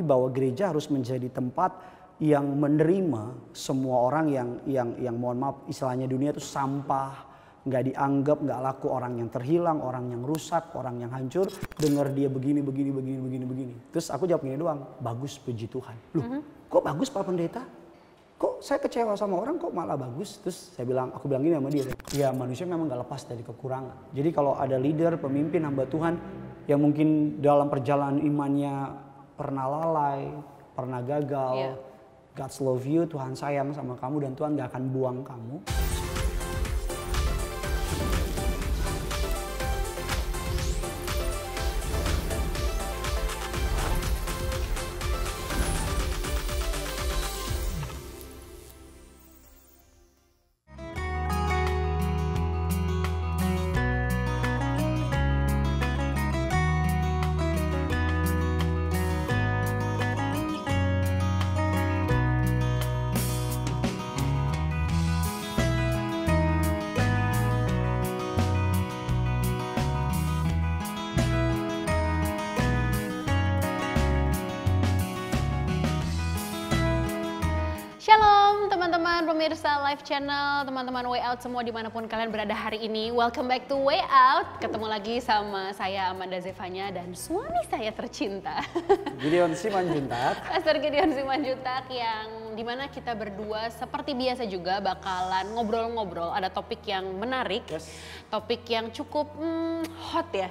bahwa gereja harus menjadi tempat yang menerima semua orang yang mohon maaf istilahnya dunia itu sampah, nggak dianggap, nggak laku, orang yang terhilang, orang yang rusak, orang yang hancur. Dengar dia begini. Terus aku jawab gini doang, bagus, puji Tuhan. Loh, kok bagus Pak Pendeta? Kok saya kecewa sama orang kok malah bagus? Terus aku bilang gini sama dia, ya manusia memang gak lepas dari kekurangan. Jadi kalau ada leader, pemimpin, hamba Tuhan yang mungkin dalam perjalanan imannya pernah lalai, pernah gagal, God's love you, Tuhan sayang sama kamu dan Tuhan gak akan buang kamu. Shalom teman-teman pemirsa live channel, teman-teman Way Out semua dimanapun kalian berada hari ini. Welcome back to Way Out. Ketemu lagi sama saya Amanda Zevanya dan suami saya tercinta Gideon Simanjuntak. Pastor Gideon Simanjuntak, yang dimana kita berdua seperti biasa juga bakalan ngobrol-ngobrol. Ada topik yang menarik, topik yang cukup hot ya.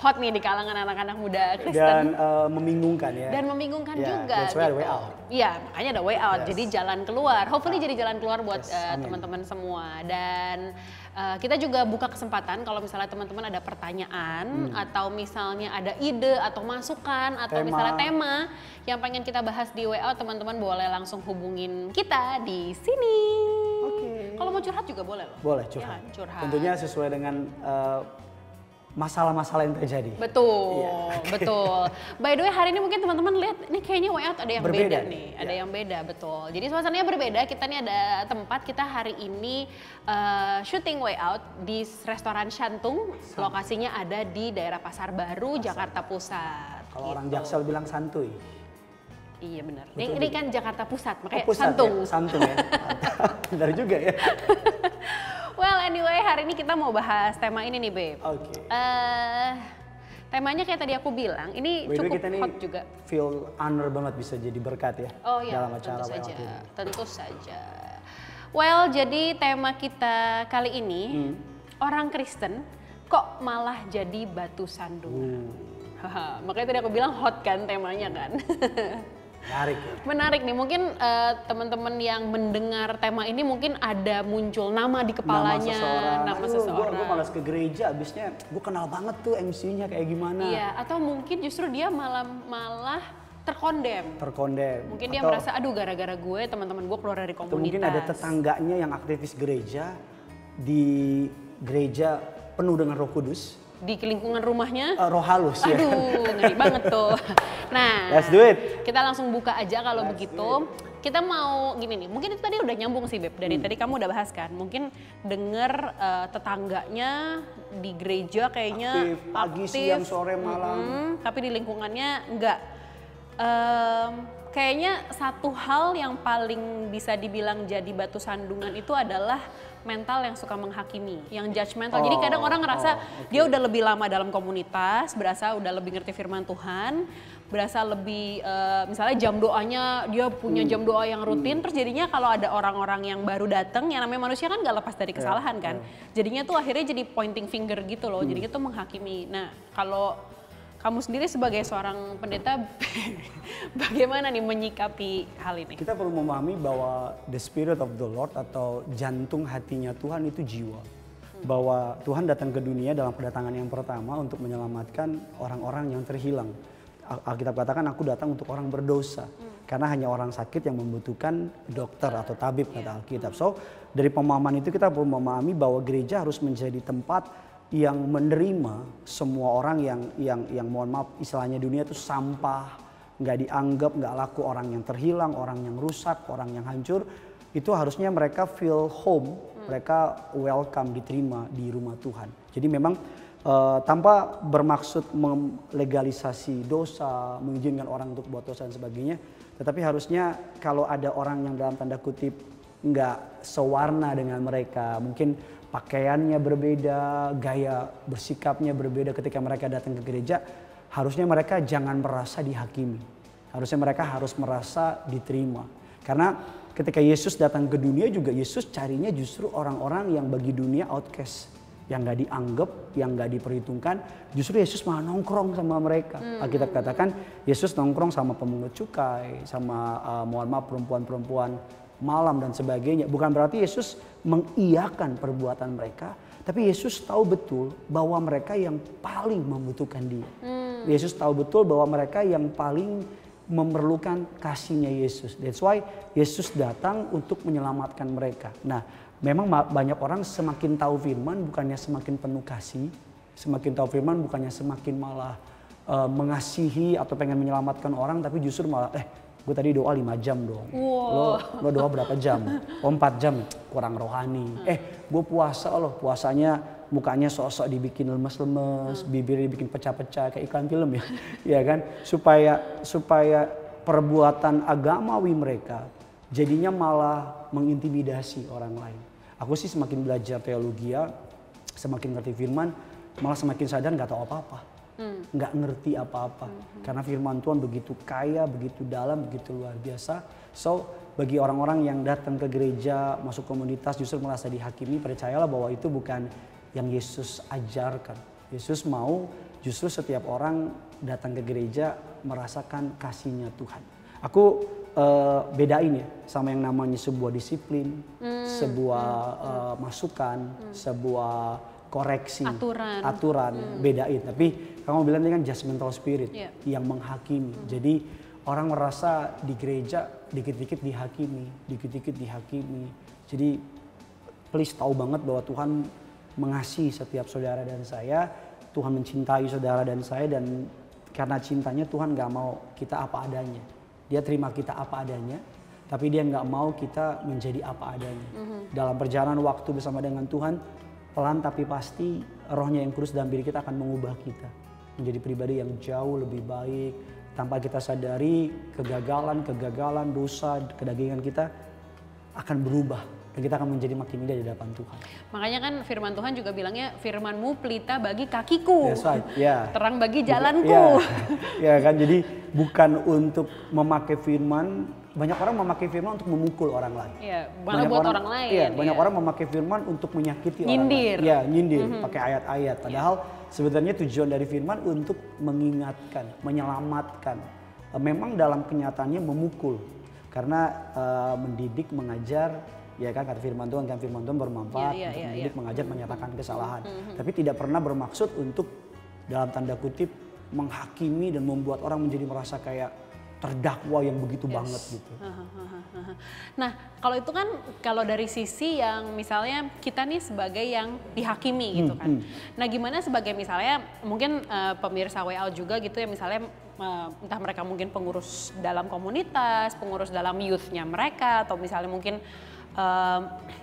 Hot nih di kalangan anak-anak muda Kristen. Dan membingungkan ya. Dan membingungkan juga. That's why Way Out. Iya, makanya ada Way Out. Jadi jalan keluar, hopefully jadi jalan keluar buat teman-teman semua. Dan kita juga buka kesempatan kalau misalnya teman-teman ada pertanyaan atau misalnya ada ide atau masukan atau misalnya tema yang pengen kita bahas di Way Out, teman-teman boleh langsung hubungin kita di sini. Kalau mau curhat juga boleh loh. Boleh curhat. Ya kan? Curhat. Tentunya sesuai dengan masalah-masalah yang terjadi. Betul, betul. By the way, hari ini mungkin teman-teman lihat, ini kayaknya Way Out ada yang beda nih. Ada yang beda, betul. Jadi suasananya berbeda, kita nih ada tempat, kita hari ini syuting Way Out di restoran Shantung. Lokasinya ada di daerah Pasar Baru, Jakarta Pusat. Kalau orang Jaksel bilang santuy. Iya benar. Ini kan Jakarta Pusat, makanya pusat Santung. Ya? Santung ya. Benar juga ya. Well anyway, hari ini kita mau bahas tema ini nih Beb. Temanya kayak tadi aku bilang, ini cukup kita hot juga. Feel honor banget bisa jadi berkat ya. Oh iya, dalam acara tentu saja. ini. Tentu saja. Well, jadi tema kita kali ini, orang Kristen kok malah jadi batu sandungan. Makanya tadi aku bilang hot kan temanya kan. Menarik ya? Menarik nih, mungkin teman-teman yang mendengar tema ini mungkin ada muncul nama di kepalanya. Nama seseorang. Gue malas ke gereja, abisnya gue kenal banget tuh MC-nya kayak gimana. Iya, atau mungkin justru dia malah terkondem. Mungkin dia merasa, aduh gara-gara gue, teman-teman gue keluar dari komunitas. Atau mungkin ada tetangganya yang aktivis gereja, di gereja penuh dengan Roh Kudus. Di lingkungan rumahnya roh halus ya. Aduh, ngeri banget tuh. Nah, let's do it. Kita langsung buka aja kalau begitu. Kita mau gini nih, mungkin itu tadi udah nyambung sih Beb. Dari tadi kamu udah bahas kan, mungkin denger tetangganya di gereja kayaknya aktif, pagi, siang, sore, malam. Tapi di lingkungannya enggak. Kayaknya satu hal yang paling bisa dibilang jadi batu sandungan itu adalah mental yang suka menghakimi, yang judgmental. Jadi kadang orang ngerasa dia udah lebih lama dalam komunitas, berasa udah lebih ngerti firman Tuhan, berasa lebih misalnya jam doanya dia punya jam doa yang rutin, terus jadinya kalau ada orang-orang yang baru datang, yang namanya manusia kan gak lepas dari kesalahan kan, jadinya tuh akhirnya jadi pointing finger gitu loh, jadinya tuh menghakimi. Nah kalau kamu sendiri sebagai seorang pendeta, bagaimana nih menyikapi hal ini? Kita perlu memahami bahwa the spirit of the Lord atau jantung hatinya Tuhan itu jiwa. Bahwa Tuhan datang ke dunia dalam kedatangan yang pertama untuk menyelamatkan orang-orang yang terhilang. Alkitab katakan aku datang untuk orang berdosa. Karena hanya orang sakit yang membutuhkan dokter atau tabib kata Alkitab. So dari pemahaman itu kita perlu memahami bahwa gereja harus menjadi tempat yang menerima semua orang yang mohon maaf istilahnya dunia itu sampah, nggak dianggap, nggak laku, orang yang terhilang, orang yang rusak, orang yang hancur. Itu harusnya mereka feel home, mereka welcome, diterima di rumah Tuhan. Jadi memang tanpa bermaksud melegalisasi dosa, mengizinkan orang untuk buat dosa dan sebagainya. Tetapi harusnya kalau ada orang yang dalam tanda kutip nggak sewarna dengan mereka, mungkin pakaiannya berbeda, gaya bersikapnya berbeda ketika mereka datang ke gereja, harusnya mereka jangan merasa dihakimi. Harusnya mereka harus merasa diterima. Karena ketika Yesus datang ke dunia juga Yesus carinya justru orang-orang yang bagi dunia outcast. Yang gak dianggap, yang gak diperhitungkan, justru Yesus malah nongkrong sama mereka. Alkitab katakan Yesus nongkrong sama pemungut cukai, sama mohon maaf perempuan-perempuan malam dan sebagainya. Bukan berarti Yesus mengiyakan perbuatan mereka, tapi Yesus tahu betul bahwa mereka yang paling membutuhkan Dia. Yesus tahu betul bahwa mereka yang paling memerlukan kasihnya Yesus. That's why Yesus datang untuk menyelamatkan mereka. Nah, memang banyak orang semakin tahu firman bukannya semakin penuh kasih, semakin tahu firman bukannya semakin malah mengasihi atau pengen menyelamatkan orang, tapi justru malah gue tadi doa 5 jam dong. Wow. Lo doa berapa jam? 4 jam, kurang rohani. Gue puasa loh, puasanya mukanya sok-sok dibikin lemes-lemes, bibirnya dibikin pecah-pecah kayak iklan film ya. Ya kan? Supaya perbuatan agamawi mereka jadinya malah mengintimidasi orang lain. Aku sih semakin belajar teologi, semakin ngerti firman, malah semakin sadar nggak tahu apa-apa, nggak ngerti apa-apa. Karena firman Tuhan begitu kaya, begitu dalam, begitu luar biasa. So bagi orang-orang yang datang ke gereja, masuk komunitas justru merasa dihakimi, percayalah bahwa itu bukan yang Yesus ajarkan. Yesus mau justru setiap orang datang ke gereja merasakan kasihnya Tuhan. Aku bedain ya sama yang namanya sebuah disiplin, sebuah masukan, sebuah koreksi, aturan, bedain. Tapi kamu bilang ini kan judgmental spirit yang menghakimi. Jadi orang merasa di gereja dikit-dikit dihakimi. Jadi please tahu banget bahwa Tuhan mengasihi setiap saudara dan saya. Tuhan mencintai saudara dan saya, dan karena cintanya Tuhan gak mau kita apa adanya. Dia terima kita apa adanya, tapi dia nggak mau kita menjadi apa adanya. Dalam perjalanan waktu bersama dengan Tuhan, pelan tapi pasti rohnya yang kudus dalam diri kita akan mengubah kita. Menjadi pribadi yang jauh lebih baik. Tanpa kita sadari, kegagalan, dosa, kedagingan kita akan berubah. Dan kita akan menjadi makin indah di hadapan Tuhan. Makanya kan firman Tuhan juga bilangnya, firman-Mu pelita bagi kakiku, right. terang bagi jalanku. Ya kan, jadi bukan untuk memakai firman, banyak orang memakai firman untuk memukul orang lain. Malah buat orang lain. Banyak orang memakai firman untuk menyakiti nyindir. orang lain. Nyindir, pakai ayat-ayat. Padahal sebenarnya tujuan dari firman untuk mengingatkan, menyelamatkan. Memang dalam kenyataannya memukul. Karena mendidik, mengajar, ya kan, kata firman Tuhan bermanfaat untuk mendidik, mengajar, menyatakan kesalahan. Tapi tidak pernah bermaksud untuk dalam tanda kutip menghakimi dan membuat orang menjadi merasa kayak terdakwa yang begitu banget gitu. Nah, kalau itu kan kalau dari sisi yang misalnya kita nih sebagai yang dihakimi gitu kan. Nah, gimana sebagai misalnya mungkin pemirsa WL juga gitu ya, misalnya entah mereka mungkin pengurus dalam komunitas, pengurus dalam youth-nya mereka, atau misalnya mungkin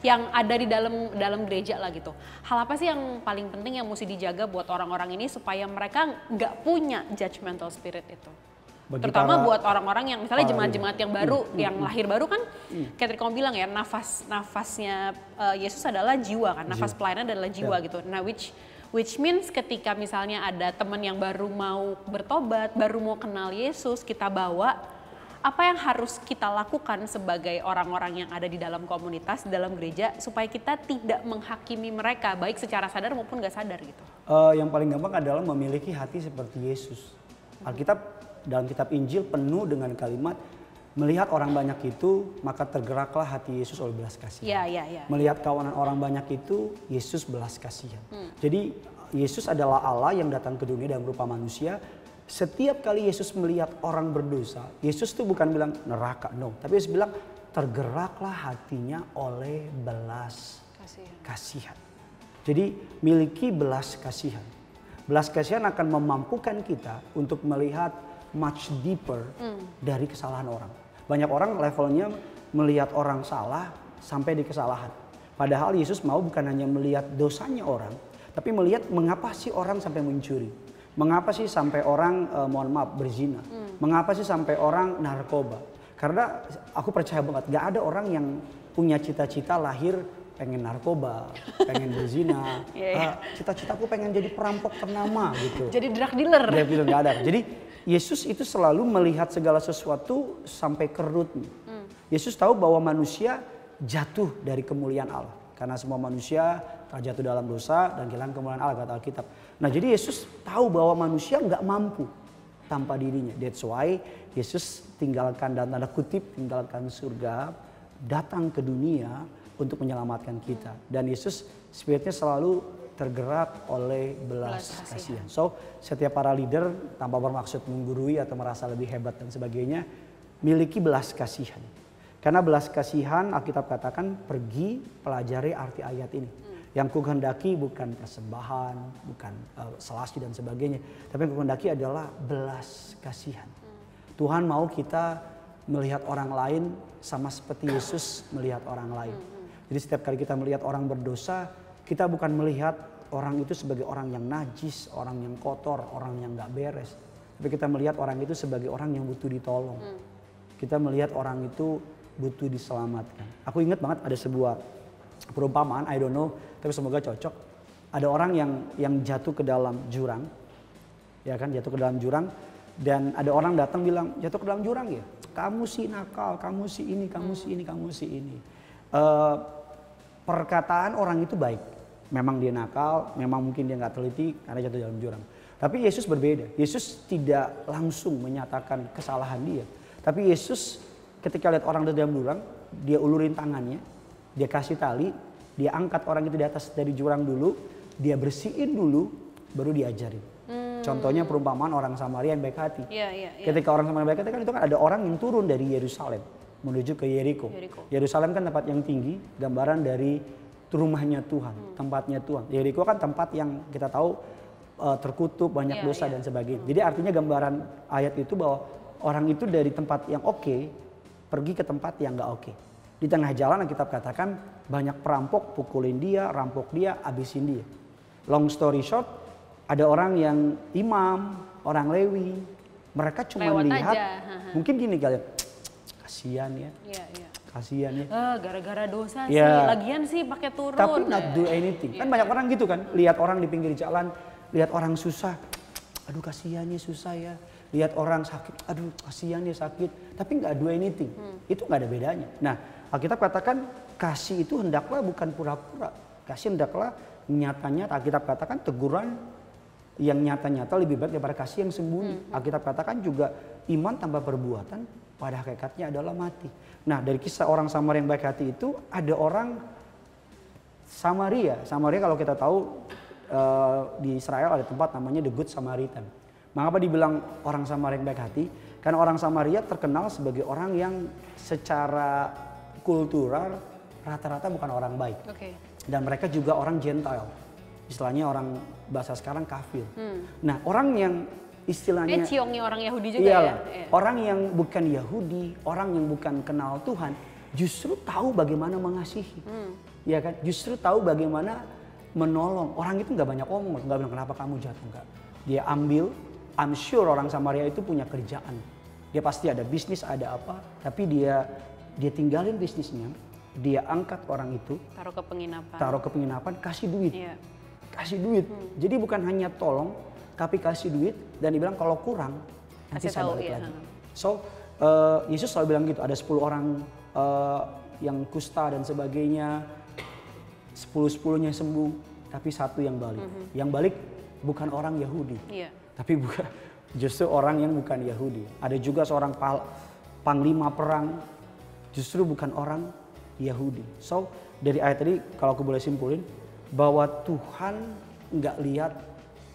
yang ada di dalam gereja lah gitu. Hal apa sih yang paling penting yang mesti dijaga buat orang-orang ini supaya mereka nggak punya judgmental spirit itu? Terutama buat orang-orang yang misalnya jemaat-jemaat yang baru, yang lahir baru kan, kayak tadi kamu bilang ya, nafasnya Yesus adalah jiwa kan, nafas pelayanan adalah jiwa gitu. Nah, which means ketika misalnya ada teman yang baru mau bertobat, baru mau kenal Yesus, kita bawa, apa yang harus kita lakukan sebagai orang-orang yang ada di dalam komunitas, di dalam gereja, supaya kita tidak menghakimi mereka, baik secara sadar maupun gak sadar gitu? Yang paling gampang adalah memiliki hati seperti Yesus. Alkitab dalam kitab Injil penuh dengan kalimat, melihat orang banyak itu, maka tergeraklah hati Yesus oleh belas kasihan. Melihat kawanan orang banyak itu, Yesus belas kasihan. Jadi Yesus adalah Allah yang datang ke dunia dalam rupa manusia. Setiap kali Yesus melihat orang berdosa, Yesus tuh bukan bilang neraka, no. Tapi Yesus bilang tergeraklah hatinya oleh belas kasihan. Jadi miliki belas kasihan. Belas kasihan akan memampukan kita untuk melihat much deeper dari kesalahan orang. Banyak orang levelnya melihat orang salah sampai di kesalahan. Padahal Yesus mau bukan hanya melihat dosanya orang, Tapi melihat mengapa sih orang sampai mencuri? Mengapa sih sampai orang mohon maaf berzina? Mengapa sih sampai orang narkoba? Karena aku percaya banget gak ada orang yang punya cita-cita lahir pengen narkoba, pengen berzina. Cita-citaku pengen jadi perampok ternama gitu. Jadi drug dealer. Drug dealer gak ada. Jadi Yesus itu selalu melihat segala sesuatu sampai ke rootnya. Yesus tahu bahwa manusia jatuh dari kemuliaan Allah. Karena semua manusia terjatuh dalam dosa dan kehilangan kemuliaan Allah kata Alkitab. Nah jadi Yesus tahu bahwa manusia nggak mampu tanpa dirinya. That's why Yesus tinggalkan dalam tanda kutip tinggalkan surga, datang ke dunia untuk menyelamatkan kita. Dan Yesus spiritnya selalu tergerak oleh belas kasihan. So setiap para leader tanpa bermaksud menggurui atau merasa lebih hebat dan sebagainya miliki belas kasihan. Karena belas kasihan Alkitab katakan pergi pelajari arti ayat ini. Yang kukehendaki bukan persembahan, bukan selasi dan sebagainya. Tapi yang kukehendaki adalah belas kasihan. Tuhan mau kita melihat orang lain sama seperti Yesus melihat orang lain. Jadi setiap kali kita melihat orang berdosa, kita bukan melihat orang itu sebagai orang yang najis, orang yang kotor, orang yang gak beres. Tapi kita melihat orang itu sebagai orang yang butuh ditolong. Kita melihat orang itu butuh diselamatkan. Aku ingat banget ada sebuah perumpamaan, I don't know, tapi semoga cocok. Ada orang yang jatuh ke dalam jurang, ya kan, jatuh ke dalam jurang, dan ada orang datang bilang jatuh ke dalam jurang ya, kamu sih nakal, kamu sih ini, kamu sih ini, kamu sih ini. Perkataan orang itu baik, memang dia nakal, memang mungkin dia nggak teliti karena jatuh dalam jurang. Tapi Yesus berbeda, Yesus tidak langsung menyatakan kesalahan dia, tapi Yesus ketika lihat orang di dalam jurang, dia ulurin tangannya, dia kasih tali, dia angkat orang itu di atas dari jurang dulu, dia bersihin dulu, baru diajarin. Contohnya perumpamaan orang Samaria yang baik hati. Ketika orang Samaria baik hati kan itu kan ada orang yang turun dari Yerusalem menuju ke Yeriko. Yerusalem kan tempat yang tinggi, gambaran dari rumahnya Tuhan, tempatnya Tuhan. Yeriko kan tempat yang kita tahu terkutuk, banyak dosa dan sebagainya. Jadi artinya gambaran ayat itu bahwa orang itu dari tempat yang oke, pergi ke tempat yang gak oke. Di tengah jalan Alkitab katakan banyak perampok pukulin dia, rampok dia, abisin dia. Long story short, ada orang yang imam, orang Lewi, mereka cuma lihat, mungkin gini kalian, kasihan ya, kasihan ya. Gara-gara dosa sih, lagian sih pakai turun. Tapi not do anything. Kan banyak orang gitu kan, lihat orang di pinggir jalan, lihat orang susah, aduh kasihan ya susah ya. Lihat orang sakit, aduh kasihan dia sakit, tapi nggak do anything. Itu nggak ada bedanya. Nah, Alkitab katakan kasih itu hendaklah bukan pura-pura. Kasih hendaklah nyata-nyata. Alkitab katakan teguran yang nyata-nyata lebih baik daripada kasih yang sembunyi. Alkitab katakan juga iman tanpa perbuatan pada hakikatnya adalah mati. Nah, dari kisah orang Samaria yang baik hati itu ada orang Samaria. Samaria kalau kita tahu di Israel ada tempat namanya The Good Samaritan. Mengapa dibilang orang Samaria yang baik hati? Karena orang Samaria terkenal sebagai orang yang secara kultural rata-rata bukan orang baik. Dan mereka juga orang Gentile. Istilahnya orang bahasa sekarang kafir. Nah orang yang istilahnya ciongnya orang Yahudi juga ya? Orang yang bukan Yahudi, orang yang bukan kenal Tuhan justru tahu bagaimana mengasihi. Ya kan? Justru tahu bagaimana menolong. Orang itu nggak banyak omong, nggak bilang kenapa kamu jatuh, enggak. Dia ambil. I'm sure orang Samaria itu punya kerjaan. Dia pasti ada bisnis, ada apa. Tapi dia tinggalin bisnisnya. Dia angkat orang itu. Taruh ke penginapan, kasih duit. Kasih duit. Jadi bukan hanya tolong, tapi kasih duit. Dan dibilang kalau kurang, nanti saya balik lagi. So, Yesus selalu bilang gitu. Ada 10 orang yang kusta dan sebagainya. 10-10-nya sembuh. Tapi 1 yang balik. Yang balik bukan orang Yahudi. Tapi bukan, justru orang yang bukan Yahudi. Ada juga seorang panglima perang, justru bukan orang Yahudi. So dari ayat tadi kalau aku boleh simpulin, bahwa Tuhan nggak lihat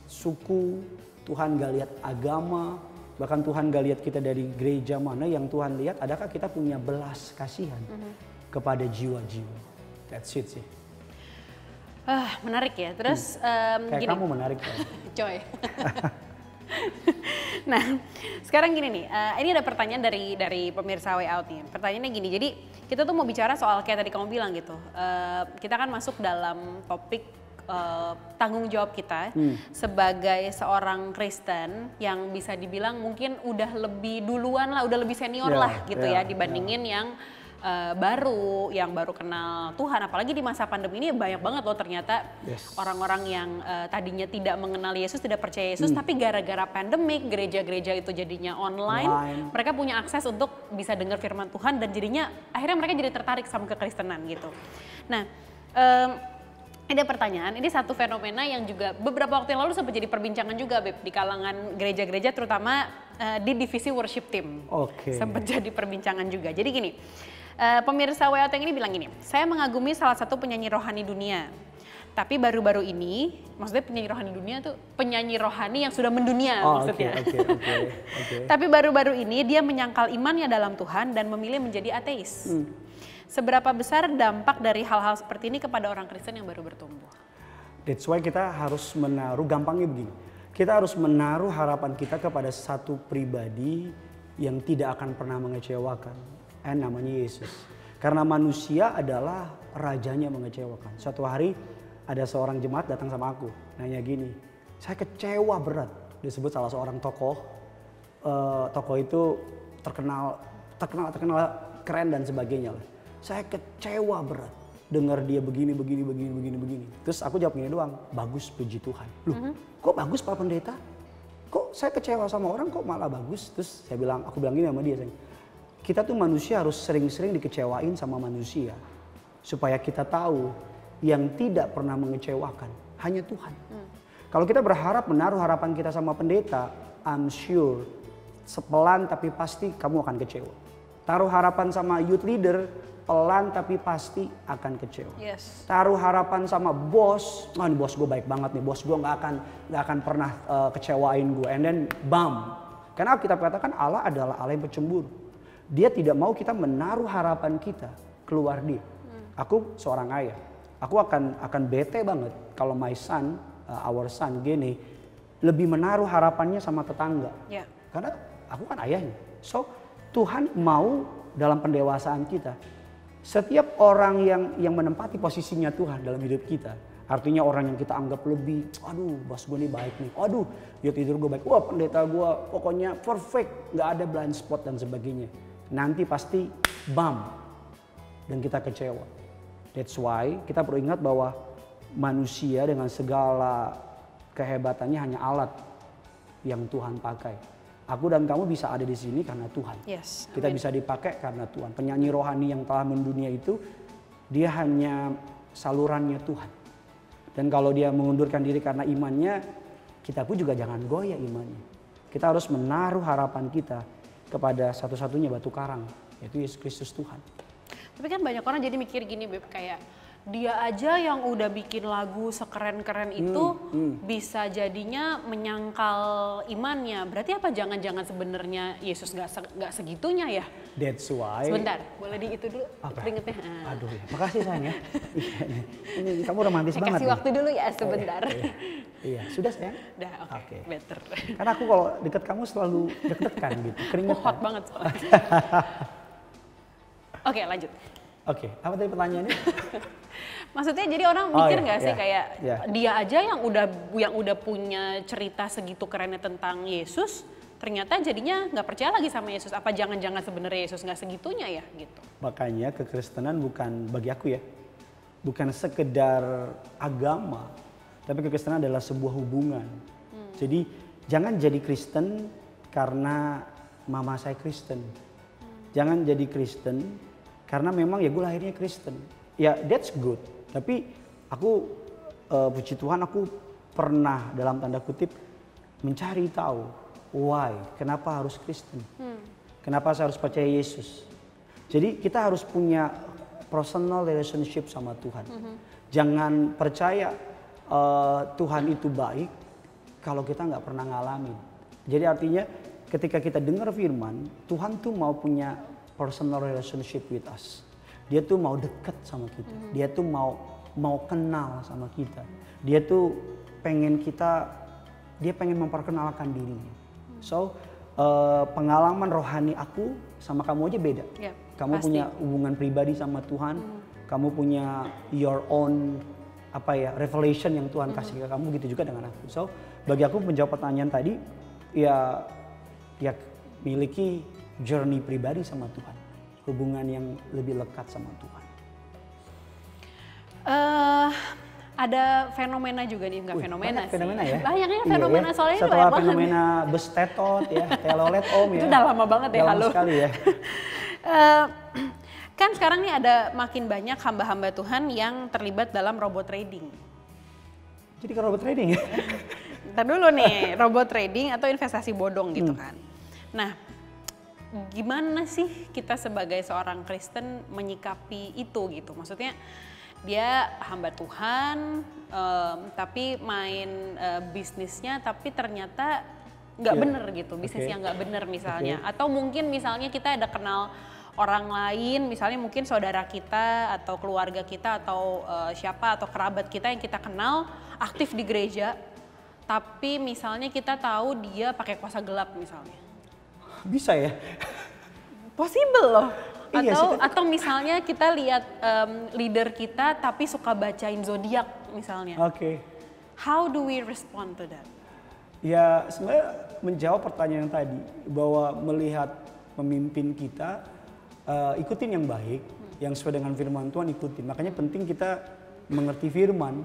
suku, Tuhan nggak lihat agama, bahkan Tuhan nggak lihat kita dari gereja mana. Yang Tuhan lihat adakah kita punya belas kasihan kepada jiwa-jiwa. That's it sih. Menarik ya. Terus kayak gini. Kamu menarik kan? Coy. Nah, sekarang gini nih, ini ada pertanyaan dari pemirsa Way Out nih. Pertanyaannya gini, jadi kita tuh mau bicara soal kayak tadi kamu bilang gitu. Kita kan masuk dalam topik tanggung jawab kita sebagai seorang Kristen yang bisa dibilang mungkin udah lebih duluan lah, udah lebih senior lah gitu ya dibandingin yang baru kenal Tuhan. Apalagi di masa pandemi ini banyak banget loh ternyata orang-orang yang tadinya tidak mengenal Yesus, tidak percaya Yesus, tapi gara-gara pandemik gereja-gereja itu jadinya online, mereka punya akses untuk bisa dengar firman Tuhan dan jadinya akhirnya mereka jadi tertarik sama kekristenan gitu. Nah, ada pertanyaan, ini satu fenomena yang juga beberapa waktu yang lalu sempat jadi perbincangan juga Beb, di kalangan gereja-gereja terutama di divisi worship team. Sempat jadi perbincangan juga. Jadi gini, pemirsa WOT ini bilang gini, saya mengagumi salah satu penyanyi rohani dunia. Tapi baru-baru ini, maksudnya penyanyi rohani dunia tuh penyanyi rohani yang sudah mendunia maksudnya. Tapi baru-baru ini dia menyangkal imannya dalam Tuhan dan memilih menjadi ateis. Seberapa besar dampak dari hal-hal seperti ini kepada orang Kristen yang baru bertumbuh? That's why kita harus menaruh, gampangnya begini. Kita harus menaruh harapan kita kepada satu pribadi yang tidak akan pernah mengecewakan. Namanya Yesus. Karena manusia adalah rajanya mengecewakan. Suatu hari ada seorang jemaat datang sama aku. Nanya gini, saya kecewa berat. Disebut salah seorang tokoh. Tokoh itu terkenal keren dan sebagainya lah. Saya kecewa berat dengar dia begini. Terus aku jawab gini doang, bagus puji Tuhan. Loh, kok bagus Pak Pendeta? Kok saya kecewa sama orang kok malah bagus? Terus aku bilang gini sama dia, kita tuh manusia harus sering-sering dikecewain sama manusia. Supaya kita tahu yang tidak pernah mengecewakan hanya Tuhan. Kalau kita berharap menaruh harapan kita sama pendeta, I'm sure sepelan tapi pasti kamu akan kecewa. Taruh harapan sama youth leader, pelan tapi pasti akan kecewa. Taruh harapan sama bos, ini bos gue baik banget nih, bos gue nggak akan pernah kecewain gue. And then bam, karena kita katakan Allah adalah Allah yang pencemburu. Dia tidak mau kita menaruh harapan kita keluar dia. Aku seorang ayah, aku akan bete banget kalau my son, our son gini, lebih menaruh harapannya sama tetangga. Karena aku kan ayahnya. So Tuhan mau dalam pendewasaan kita, setiap orang yang menempati posisinya Tuhan dalam hidup kita, artinya orang yang kita anggap lebih, aduh bos gue nih baik nih, aduh dia tidur gue baik, wah pendeta gue pokoknya perfect, nggak ada blind spot dan sebagainya. Nanti pasti bam dan kita kecewa. That's why kita perlu ingat bahwa manusia dengan segala kehebatannya hanya alat yang Tuhan pakai. Aku dan kamu bisa ada di sini karena Tuhan. Kita bisa dipakai karena Tuhan. Penyanyi rohani yang telah mendunia itu, dia hanya salurannya Tuhan. Dan kalau dia mengundurkan diri karena imannya, kita pun juga jangan goyah imannya. Kita harus menaruh harapan kita kepada satu-satunya batu karang, yaitu Yesus Kristus Tuhan. Tapi kan banyak orang jadi mikir gini Beb, kayak dia aja yang udah bikin lagu sekeren-keren itu bisa jadinya menyangkal imannya. Berarti apa jangan-jangan sebenarnya Yesus nggak segitunya ya? That's why. Sebentar, boleh di itu dulu keringetnya. Aduh ya, makasih sayang ya. Ini kamu romantis banget. Kasih waktu dulu ya sebentar. Iya, sudah sayang? Udah, oke. Better. Karena aku kalau deket kamu selalu deg-degan gitu, keringetan. Hot banget soalnya. Oke, lanjut. Oke, apa tadi pertanyaannya? Maksudnya jadi orang mikir nggak sih kayak dia aja yang udah punya cerita segitu kerennya tentang Yesus, ternyata jadinya nggak percaya lagi sama Yesus. Apa jangan-jangan sebenarnya Yesus nggak segitunya ya gitu? Makanya kekristenan bukan bagi aku ya, bukan sekedar agama, tapi kekristenan adalah sebuah hubungan. Jadi jangan jadi Kristen karena mama saya Kristen. Jangan jadi Kristen karena memang ya gue lahirnya Kristen. Ya that's good. Tapi aku puji Tuhan aku pernah dalam tanda kutip mencari tahu why, kenapa harus Kristen. Kenapa saya harus percaya Yesus. Jadi kita harus punya personal relationship sama Tuhan. Jangan percaya Tuhan itu baik kalau kita nggak pernah ngalamin. Jadi artinya ketika kita dengar firman, Tuhan tuh mau punya personal relationship with us. Dia tuh mau dekat sama kita. Dia tuh mau kenal sama kita. Dia tuh pengen dia pengen memperkenalkan dirinya. So pengalaman rohani aku sama kamu aja beda. Kamu pasti punya hubungan pribadi sama Tuhan. Kamu punya your own revelation yang Tuhan kasih ke kamu, gitu juga dengan aku. So bagi aku menjawab pertanyaan tadi, ya miliki journey pribadi sama Tuhan, hubungan yang lebih lekat sama Tuhan. Ada fenomena juga nih, enggak fenomena sih. Fenomena ya? Banyaknya fenomena, soalnya setelah banyak banget. fenomena bestetot ya, telolet om ya. Itu udah lama banget ya, lama sekali ya. Kan sekarang nih ada makin banyak hamba-hamba Tuhan yang terlibat dalam robot trading. Jadi ke robot trading ya? Ntar dulu nih, robot trading atau investasi bodong gitu kan. Nah, gimana sih kita sebagai seorang Kristen menyikapi itu gitu? Maksudnya dia hamba Tuhan, tapi main bisnisnya, tapi ternyata nggak bener gitu, bisnis yang nggak bener misalnya. Atau mungkin misalnya kita ada kenal orang lain, misalnya mungkin saudara kita atau keluarga kita atau siapa atau kerabat kita yang kita kenal aktif di gereja, tapi misalnya kita tahu dia pakai kuasa gelap misalnya. Bisa ya? Possible loh. Iya, Atau misalnya kita lihat leader kita tapi suka bacain zodiak misalnya. How do we respond to that? Ya sebenarnya menjawab pertanyaan tadi, bahwa melihat pemimpin kita, ikutin yang baik, yang sesuai dengan firman Tuhan ikutin. Makanya penting kita mengerti firman,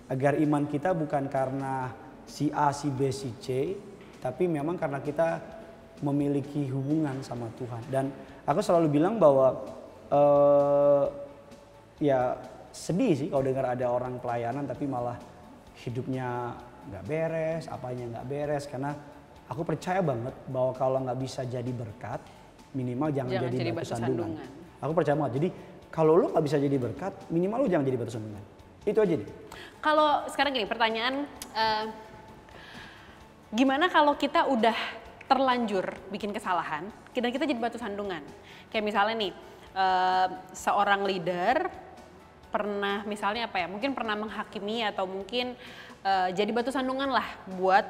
agar iman kita bukan karena si A, si B, si C, tapi memang karena kita memiliki hubungan sama Tuhan. Dan aku selalu bilang bahwa ya sedih sih kalau dengar ada orang pelayanan tapi malah hidupnya nggak beres, apanya nggak beres. Karena aku percaya banget bahwa kalau nggak bisa jadi berkat, minimal jangan jadi batu sandungan. Aku percaya banget. Jadi kalau lu nggak bisa jadi berkat, minimal lu jangan jadi batu sandungan. Itu aja deh. Kalau sekarang gini pertanyaan, gimana kalau kita udah terlanjur bikin kesalahan dan kita jadi batu sandungan? Kayak misalnya nih, seorang leader pernah misalnya mungkin pernah menghakimi atau mungkin jadi batu sandungan lah buat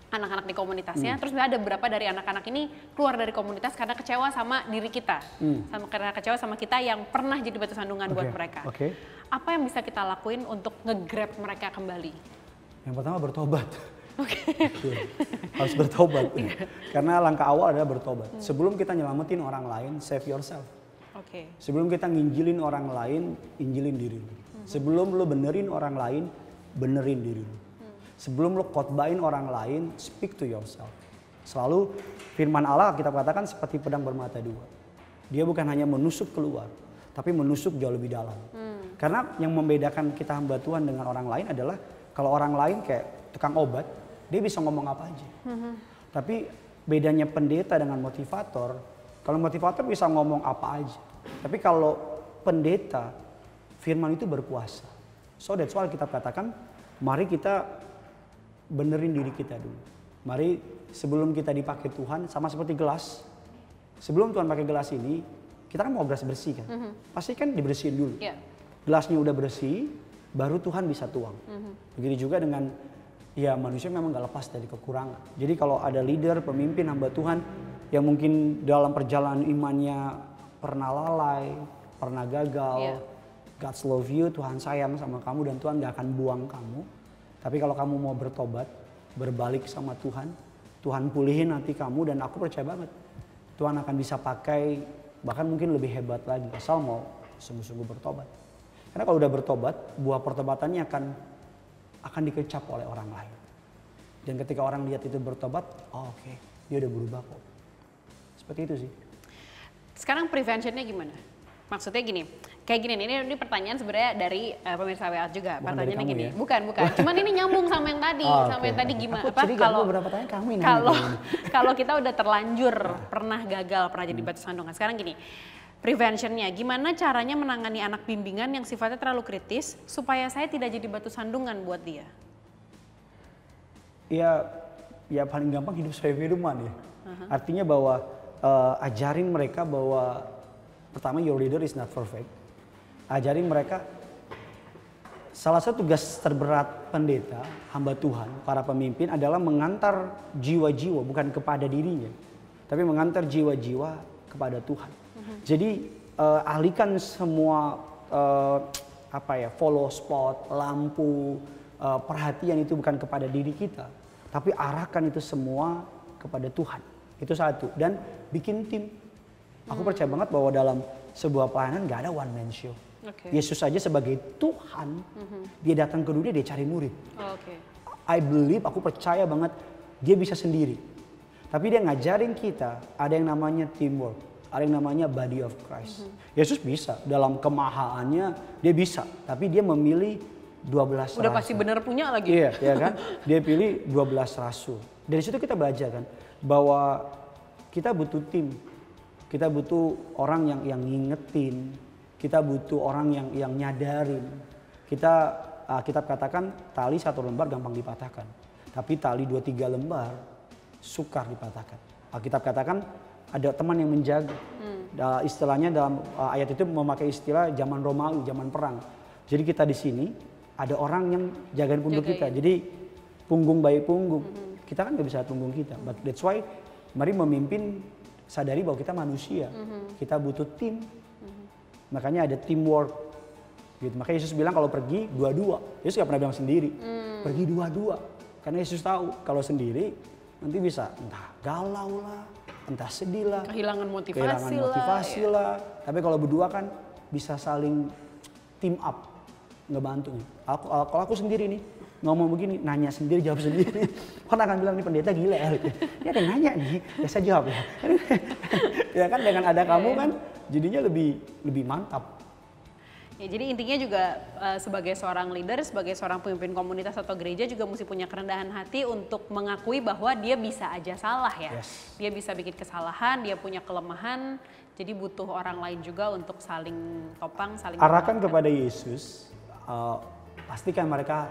anak-anak di komunitasnya. Terus ada beberapa dari anak-anak ini keluar dari komunitas karena kecewa sama diri kita, karena kecewa sama kita yang pernah jadi batu sandungan buat mereka. Apa yang bisa kita lakuin untuk nge-grab mereka kembali? Yang pertama bertobat. Harus bertobat. Karena langkah awal adalah bertobat. Sebelum kita nyelamatin orang lain, save yourself. Sebelum kita nginjilin orang lain, injilin diri lu. Sebelum lu benerin orang lain, benerin diri lu. Sebelum lu khotbahin orang lain, speak to yourself. Selalu firman Allah kita katakan seperti pedang bermata dua. Dia bukan hanya menusuk keluar, tapi menusuk jauh lebih dalam. Karena yang membedakan kita hamba Tuhan dengan orang lain adalah kalau orang lain kayak tukang obat, dia bisa ngomong apa aja. Tapi bedanya pendeta dengan motivator, kalau motivator bisa ngomong apa aja. Tapi kalau pendeta, firman itu berkuasa. So that's why kita katakan, mari kita benerin diri kita dulu. Mari sebelum kita dipakai Tuhan, sama seperti gelas. Sebelum Tuhan pakai gelas ini, kita kan mau gelas bersih kan. Pasti kan dibersihin dulu. Gelasnya udah bersih, baru Tuhan bisa tuang. Begitu juga dengan manusia memang gak lepas dari kekurangan. Jadi kalau ada leader, pemimpin, hamba Tuhan yang mungkin dalam perjalanan imannya pernah lalai, pernah gagal, God's love you, Tuhan sayang sama kamu dan Tuhan gak akan buang kamu. Tapi kalau kamu mau bertobat, berbalik sama Tuhan, Tuhan pulihin hati kamu dan aku percaya banget Tuhan akan bisa pakai bahkan mungkin lebih hebat lagi asal mau sungguh-sungguh bertobat. Karena kalau udah bertobat, buah pertobatannya akan dikecap oleh orang lain. Dan ketika orang lihat itu bertobat, oke, dia udah berubah kok. Seperti itu sih. Sekarang preventionnya gimana? Maksudnya gini, kayak gini, ini pertanyaan sebenarnya dari pemirsa WA juga. Bukan pertanyaannya gini, ya? bukan. Cuman ini nyambung sama yang tadi, sama yang tadi gimana? Kalau kita udah terlanjur pernah gagal, pernah jadi batu sandungan. Sekarang gini, preventionnya, gimana caranya menangani anak bimbingan yang sifatnya terlalu kritis supaya saya tidak jadi batu sandungan buat dia? Ya paling gampang hidup sesuai firman ya. Artinya bahwa ajarin mereka bahwa pertama your leader is not perfect. Ajarin mereka salah satu tugas terberat pendeta, hamba Tuhan, para pemimpin adalah mengantar jiwa-jiwa bukan kepada dirinya, tapi mengantar jiwa-jiwa kepada Tuhan. Jadi alihkan semua follow spot, lampu, perhatian itu bukan kepada diri kita, tapi arahkan itu semua kepada Tuhan. Itu satu. Dan bikin tim. Aku percaya banget bahwa dalam sebuah pelayanan gak ada one man show. Yesus saja sebagai Tuhan, dia datang ke dunia, dia cari murid. I believe, aku percaya banget dia bisa sendiri. Tapi dia ngajarin kita ada yang namanya teamwork, ada yang namanya body of Christ. Yesus bisa, dalam kemahaannya dia bisa, tapi dia memilih 12 rasul. Udah pasti bener punya lagi. Iya, ya kan? Dia pilih 12 rasul. Dari situ kita belajar kan bahwa kita butuh tim. Kita butuh orang yang ngingetin, kita butuh orang yang nyadarin. Kitab katakan tali 1 lembar gampang dipatahkan, tapi tali 2-3 lembar sukar dipatahkan. Alkitab katakan ada teman yang menjaga. Istilahnya dalam ayat itu memakai istilah zaman Romawi, zaman perang. Jadi kita di sini ada orang yang jagain pungguk kita. Jadi punggung bayi punggung. Kita kan nggak bisa punggung kita. But that's why mari memimpin sadari bahwa kita manusia. Kita butuh tim. Makanya ada teamwork. Gitu. Makanya Yesus bilang kalau pergi dua-dua. Yesus nggak pernah bilang sendiri. Pergi dua-dua. Karena Yesus tahu kalau sendiri nanti bisa entah galau lah, entah sedih lah, kehilangan motivasi lah. Tapi kalau berdua kan bisa saling team up, ngebantu. Kalau aku sendiri nih ngomong begini, nanya sendiri, jawab sendiri, orang akan bilang nih pendeta gila ya. Dia ada nanya nih, ya saya jawab ya. Ya kan dengan ada kamu kan jadinya lebih mantap. Ya, jadi intinya juga sebagai seorang leader, sebagai seorang pemimpin komunitas atau gereja juga mesti punya kerendahan hati untuk mengakui bahwa dia bisa aja salah ya. Dia bisa bikin kesalahan, dia punya kelemahan, jadi butuh orang lain juga untuk saling topang, saling arahkan kepada Yesus, pastikan mereka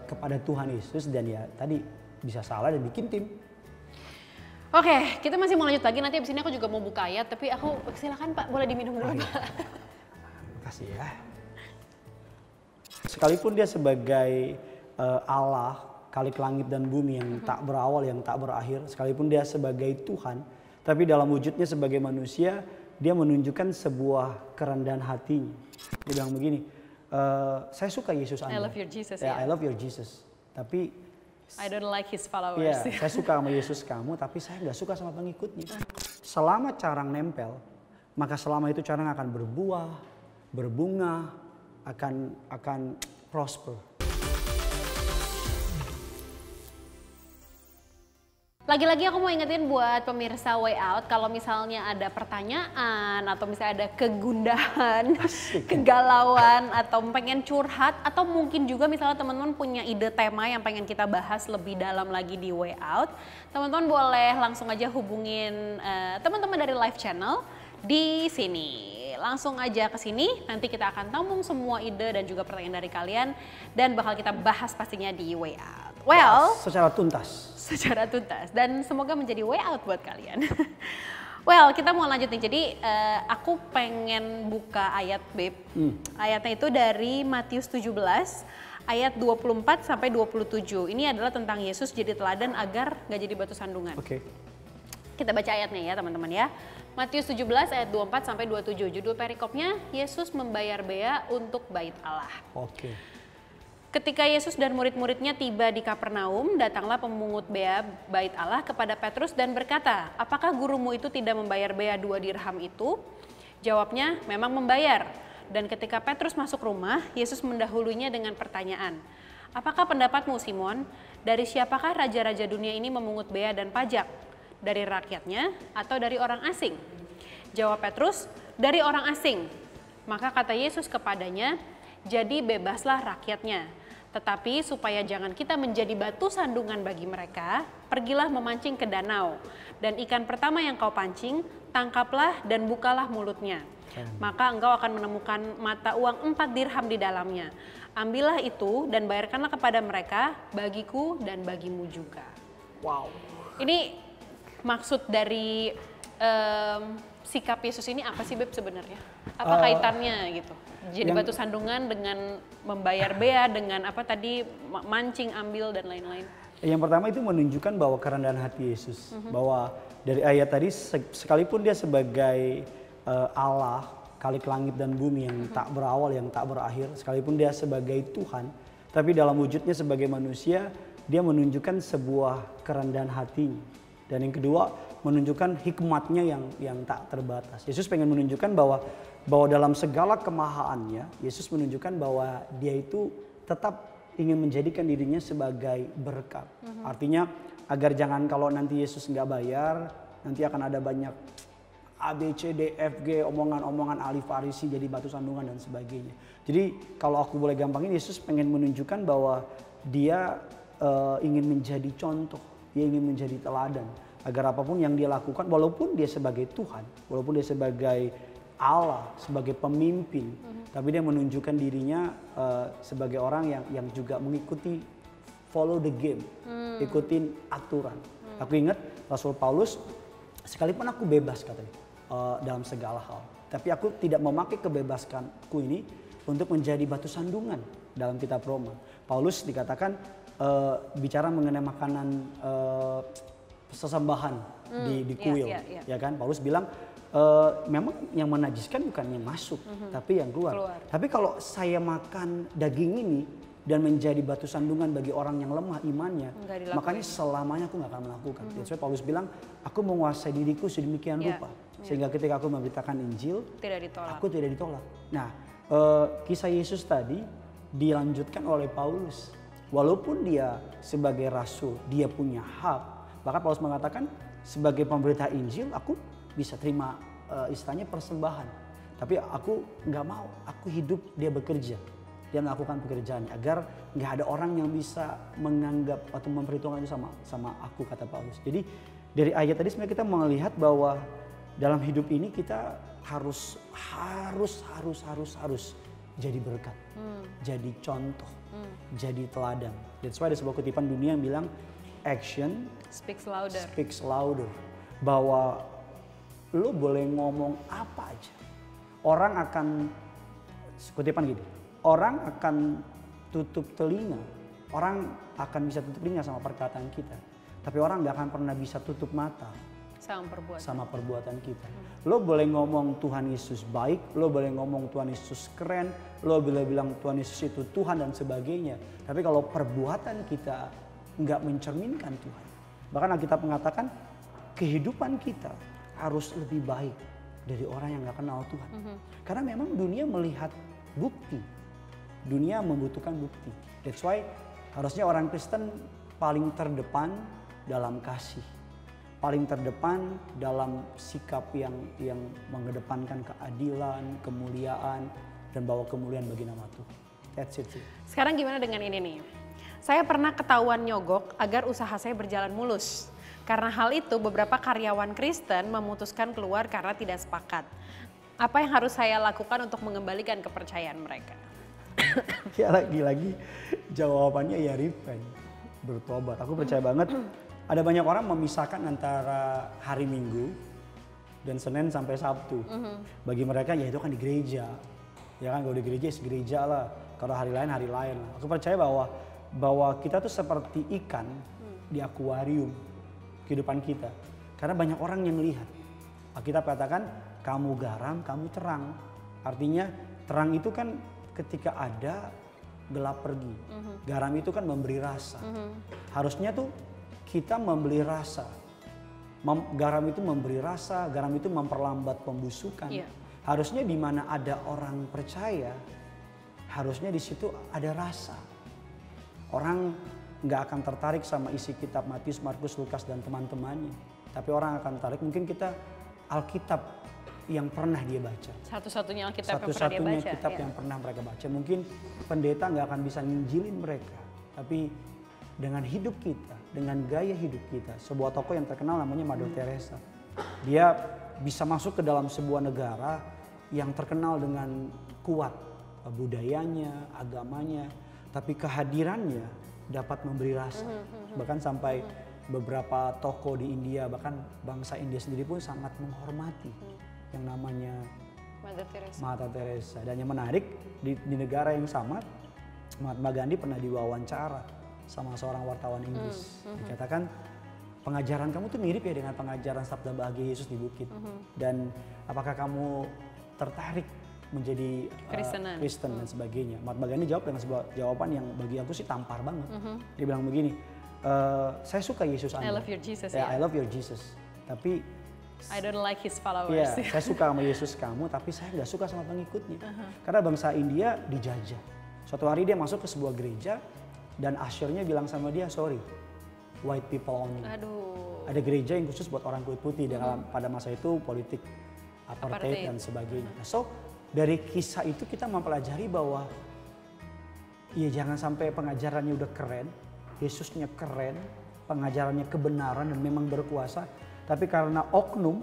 kepada Tuhan Yesus dan ya tadi bisa salah dan bikin tim. Oke, kita masih mau lanjut lagi, nanti abis ini aku juga mau buka ayat, tapi aku silakan Pak, boleh diminum dulu Pak. Kasih ya. Sekalipun dia sebagai Allah, Khalik langit dan bumi yang tak berawal, yang tak berakhir, sekalipun dia sebagai Tuhan, tapi dalam wujudnya sebagai manusia, dia menunjukkan sebuah kerendahan hatinya. Dia bilang begini, saya suka Yesus Anda. I love your Jesus. I love your Jesus. Tapi I don't like his followers. Saya suka sama Yesus kamu, tapi saya nggak suka sama pengikutnya. Selama carang nempel, maka selama itu carang akan berbuah, berbunga, akan prosper. Lagi-lagi aku mau ingetin buat pemirsa Way Out, kalau misalnya ada pertanyaan atau misalnya ada kegundahan, kegalauan atau pengen curhat atau mungkin juga misalnya teman-teman punya ide tema yang pengen kita bahas lebih dalam lagi di Way Out, teman-teman boleh langsung aja hubungin teman-teman dari Live Channel di sini. Langsung aja ke sini, nanti kita akan tampung semua ide dan juga pertanyaan dari kalian dan bakal kita bahas pastinya di Way Out. Well, secara tuntas. Secara tuntas dan semoga menjadi way out buat kalian. Well, kita mau lanjut nih. Jadi aku pengen buka ayat Beb. Ayatnya itu dari Matius 17 ayat 24 sampai 27. Ini adalah tentang Yesus jadi teladan agar gak jadi batu sandungan. Oke. Kita baca ayatnya ya teman-teman ya. Matius 17 ayat 24 sampai 27. Judul perikopnya Yesus membayar bea untuk bait Allah. Oke. Ketika Yesus dan murid-muridnya tiba di Kapernaum, datanglah pemungut bea bait Allah kepada Petrus dan berkata, "Apakah gurumu itu tidak membayar bea 2 dirham itu?" Jawabnya, "Memang membayar." Dan ketika Petrus masuk rumah, Yesus mendahulunya dengan pertanyaan, "Apakah pendapatmu, Simon? Dari siapakah raja-raja dunia ini memungut bea dan pajak? Dari rakyatnya atau dari orang asing?" Jawab Petrus, "Dari orang asing." Maka kata Yesus kepadanya, "Jadi bebaslah rakyatnya. Tetapi supaya jangan kita menjadi batu sandungan bagi mereka, pergilah memancing ke danau. Dan ikan pertama yang kau pancing, tangkaplah dan bukalah mulutnya. Maka engkau akan menemukan mata uang 4 dirham di dalamnya. Ambillah itu dan bayarkanlah kepada mereka, bagiku dan bagimu juga." Wow. Ini maksud dari sikap Yesus ini apa sih Beb sebenarnya? Apa kaitannya gitu? Jadi batu sandungan dengan membayar bea, dengan apa tadi mancing, ambil dan lain-lain. Yang pertama itu menunjukkan bahwa kerendahan hati Yesus. Bahwa dari ayat tadi sekalipun dia sebagai Allah, Khalik langit dan bumi yang tak berawal, yang tak berakhir. Sekalipun dia sebagai Tuhan, tapi dalam wujudnya sebagai manusia, dia menunjukkan sebuah kerendahan hatinya. Dan yang kedua, menunjukkan hikmatnya yang tak terbatas. Yesus pengen menunjukkan bahwa dalam segala kemahaannya, Yesus menunjukkan bahwa dia itu tetap ingin menjadikan dirinya sebagai berkat. Artinya agar jangan kalau nanti Yesus nggak bayar, nanti akan ada banyak A, B, C, D, F, G, omongan-omongan ahli Farisi jadi batu sandungan dan sebagainya. Jadi kalau aku boleh gampangin, Yesus pengen menunjukkan bahwa dia ingin menjadi contoh, dia ingin menjadi teladan. Agar apapun yang dia lakukan, walaupun dia sebagai Tuhan, walaupun dia sebagai Allah, sebagai pemimpin, tapi dia menunjukkan dirinya sebagai orang yang juga mengikuti follow the game, ikutin aturan. Aku ingat Rasul Paulus, sekalipun aku bebas katanya dalam segala hal, tapi aku tidak memakai kebebasanku ini untuk menjadi batu sandungan dalam kitab Roma. Paulus dikatakan bicara mengenai makanan sesembahan di kuil, ya kan? Paulus bilang memang yang menajiskan bukan yang masuk, tapi yang keluar. Tapi kalau saya makan daging ini dan menjadi batu sandungan bagi orang yang lemah imannya, makanya selamanya aku nggak akan melakukan. Jadi Paulus bilang, aku menguasai diriku sedemikian rupa, sehingga ketika aku memberitakan Injil, aku tidak ditolak. Nah, kisah Yesus tadi dilanjutkan oleh Paulus. Walaupun dia sebagai rasul, dia punya hak. Bahkan Paulus mengatakan, sebagai pemberita Injil, aku bisa terima istilahnya persembahan. Tapi aku nggak mau, aku hidup, dia bekerja. Dia melakukan pekerjaannya agar nggak ada orang yang bisa menganggap atau memperhitungkan itu sama aku, kata Paulus. Jadi dari ayat tadi sebenarnya kita melihat bahwa dalam hidup ini kita harus jadi berkat, jadi contoh, jadi teladan. That's why ada sebuah kutipan dunia yang bilang action speaks louder. Bahwa lo boleh ngomong apa aja, orang akan, kutipan gini, orang akan tutup telinga, orang akan bisa tutup telinga sama perkataan kita, tapi orang gak akan pernah bisa tutup mata sama perbuatan kita. Lo boleh ngomong Tuhan Yesus baik, lo boleh ngomong Tuhan Yesus keren, lo boleh bilang Tuhan Yesus itu Tuhan dan sebagainya, tapi kalau perbuatan kita gak mencerminkan Tuhan, bahkan Alkitab mengatakan kehidupan kita harus lebih baik dari orang yang gak kenal Tuhan. Karena memang dunia melihat bukti. Dunia membutuhkan bukti. That's why harusnya orang Kristen paling terdepan dalam kasih. Paling terdepan dalam sikap yang mengedepankan keadilan, kemuliaan, dan bawa kemuliaan bagi nama Tuhan. That's it. Sekarang gimana dengan ini nih? Saya pernah ketahuan nyogok agar usaha saya berjalan mulus. Karena hal itu beberapa karyawan Kristen memutuskan keluar karena tidak sepakat. Apa yang harus saya lakukan untuk mengembalikan kepercayaan mereka? Ya lagi-lagi jawabannya ya repent, bertobat. Aku percaya banget ada banyak orang memisahkan antara hari Minggu dan Senin sampai Sabtu. Bagi mereka ya itu kan di gereja. Ya kan, kalau di gereja gereja lah. Kalau hari lain lah. Aku percaya bahwa kita tuh seperti ikan di akuarium kehidupan kita. Karena banyak orang yang lihat. Kita katakan kamu garam, kamu terang. Artinya terang itu kan ketika ada gelap pergi. Garam itu kan memberi rasa. Harusnya tuh kita membeli rasa. Garam itu memberi rasa, garam itu memperlambat pembusukan. Harusnya di mana ada orang percaya, harusnya di situ ada rasa. Orang nggak akan tertarik sama isi kitab Matius, Markus, Lukas dan teman-temannya. Tapi orang akan tertarik mungkin kita Alkitab yang pernah dia baca. Satu-satunya Alkitab yang pernah mereka baca. Mungkin pendeta nggak akan bisa nginjilin mereka. Tapi dengan hidup kita, dengan gaya hidup kita. Sebuah tokoh yang terkenal namanya Mother Teresa. Dia bisa masuk ke dalam sebuah negara yang terkenal dengan kuat. Budayanya, agamanya. Tapi kehadirannya dapat memberi rasa. Bahkan sampai beberapa tokoh di India, bahkan bangsa India sendiri pun sangat menghormati yang namanya Mother Teresa. Dan yang menarik di negara yang sama, Mahatma Gandhi pernah diwawancara sama seorang wartawan Inggris. Dikatakan pengajaran kamu tuh mirip ya dengan pengajaran Sabda Bahagia Yesus di bukit. Dan apakah kamu tertarik menjadi Kristen dan sebagainya. Mahatma Gandhi jawab dengan sebuah jawaban yang bagi aku sih tampar banget. Dia bilang begini, saya suka Yesus Anda. I love your Jesus. I love your Jesus. Tapi I don't like his followers. Saya suka sama Yesus kamu, tapi saya nggak suka sama pengikutnya. Karena bangsa India dijajah. Suatu hari dia masuk ke sebuah gereja dan usher-nya bilang sama dia, sorry, white people only. Aduh. Ada gereja yang khusus buat orang kulit putih. Dalam pada masa itu politik apartheid dan sebagainya. So dari kisah itu kita mempelajari bahwa ya jangan sampai pengajarannya udah keren, Yesusnya keren, pengajarannya kebenaran dan memang berkuasa, tapi karena oknum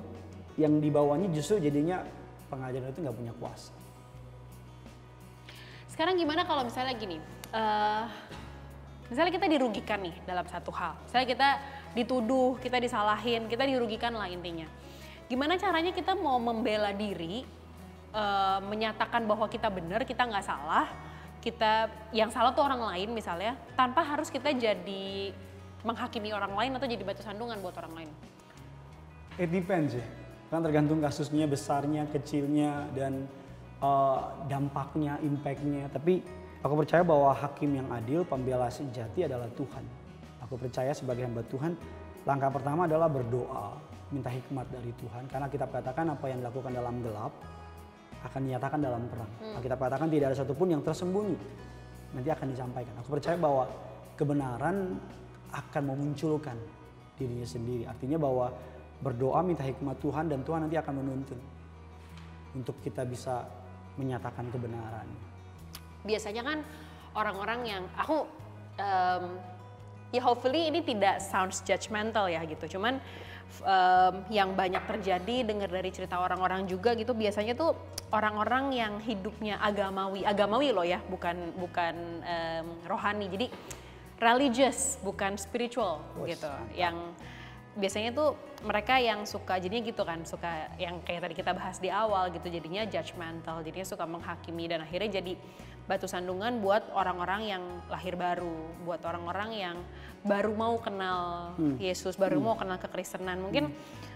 yang dibawanya justru jadinya pengajaran itu nggak punya kuasa. Sekarang gimana kalau misalnya gini, misalnya kita dirugikan nih dalam satu hal, misalnya kita dituduh, kita disalahin, kita dirugikan lah intinya. Gimana caranya kita mau membela diri, menyatakan bahwa kita benar, kita nggak salah, kita yang salah tuh orang lain misalnya, tanpa harus kita jadi menghakimi orang lain atau jadi batu sandungan buat orang lain. It depends ya, kan tergantung kasusnya, besarnya, kecilnya, dan dampaknya, impactnya. Tapi aku percaya bahwa hakim yang adil, pembela sejati adalah Tuhan. Aku percaya sebagai hamba Tuhan, langkah pertama adalah berdoa, minta hikmat dari Tuhan. Karena Kitab katakan apa yang dilakukan dalam gelap akan dinyatakan dalam terang. Kita katakan tidak ada satupun yang tersembunyi, nanti akan disampaikan. Aku percaya bahwa kebenaran akan memunculkan dirinya sendiri. Artinya bahwa berdoa minta hikmat Tuhan dan Tuhan nanti akan menuntun untuk kita bisa menyatakan kebenaran. Biasanya kan orang-orang yang aku ya hopefully ini tidak sounds judgmental ya gitu. Cuman yang banyak terjadi dengar dari cerita orang-orang juga gitu, biasanya tuh orang-orang yang hidupnya agamawi loh ya, bukan rohani, jadi religious bukan spiritual gitu. Yang biasanya tuh mereka yang suka jadinya gitu kan, suka yang kayak tadi kita bahas di awal gitu, jadinya judgmental, jadinya suka menghakimi dan akhirnya jadi batu sandungan buat orang-orang yang lahir baru, buat orang-orang yang baru mau kenal Yesus, baru mau kenal kekristenan. Mungkin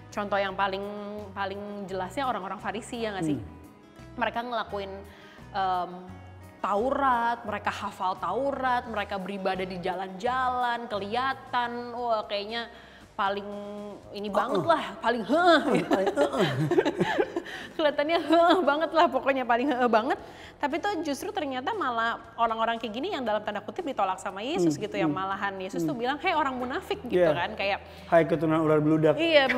contoh yang paling jelasnya orang-orang Farisi ya nggak sih? Mereka ngelakuin Taurat, mereka hafal Taurat, mereka beribadah di jalan-jalan, kelihatan, wah kayaknya paling ini banget lah, paling kelihatannya banget lah, pokoknya paling banget. Tapi tuh justru ternyata malah orang-orang kayak gini yang dalam tanda kutip ditolak sama Yesus gitu, yang malahan Yesus tuh bilang, hei orang munafik gitu kan, kayak hai keturunan ular beludak. Iya,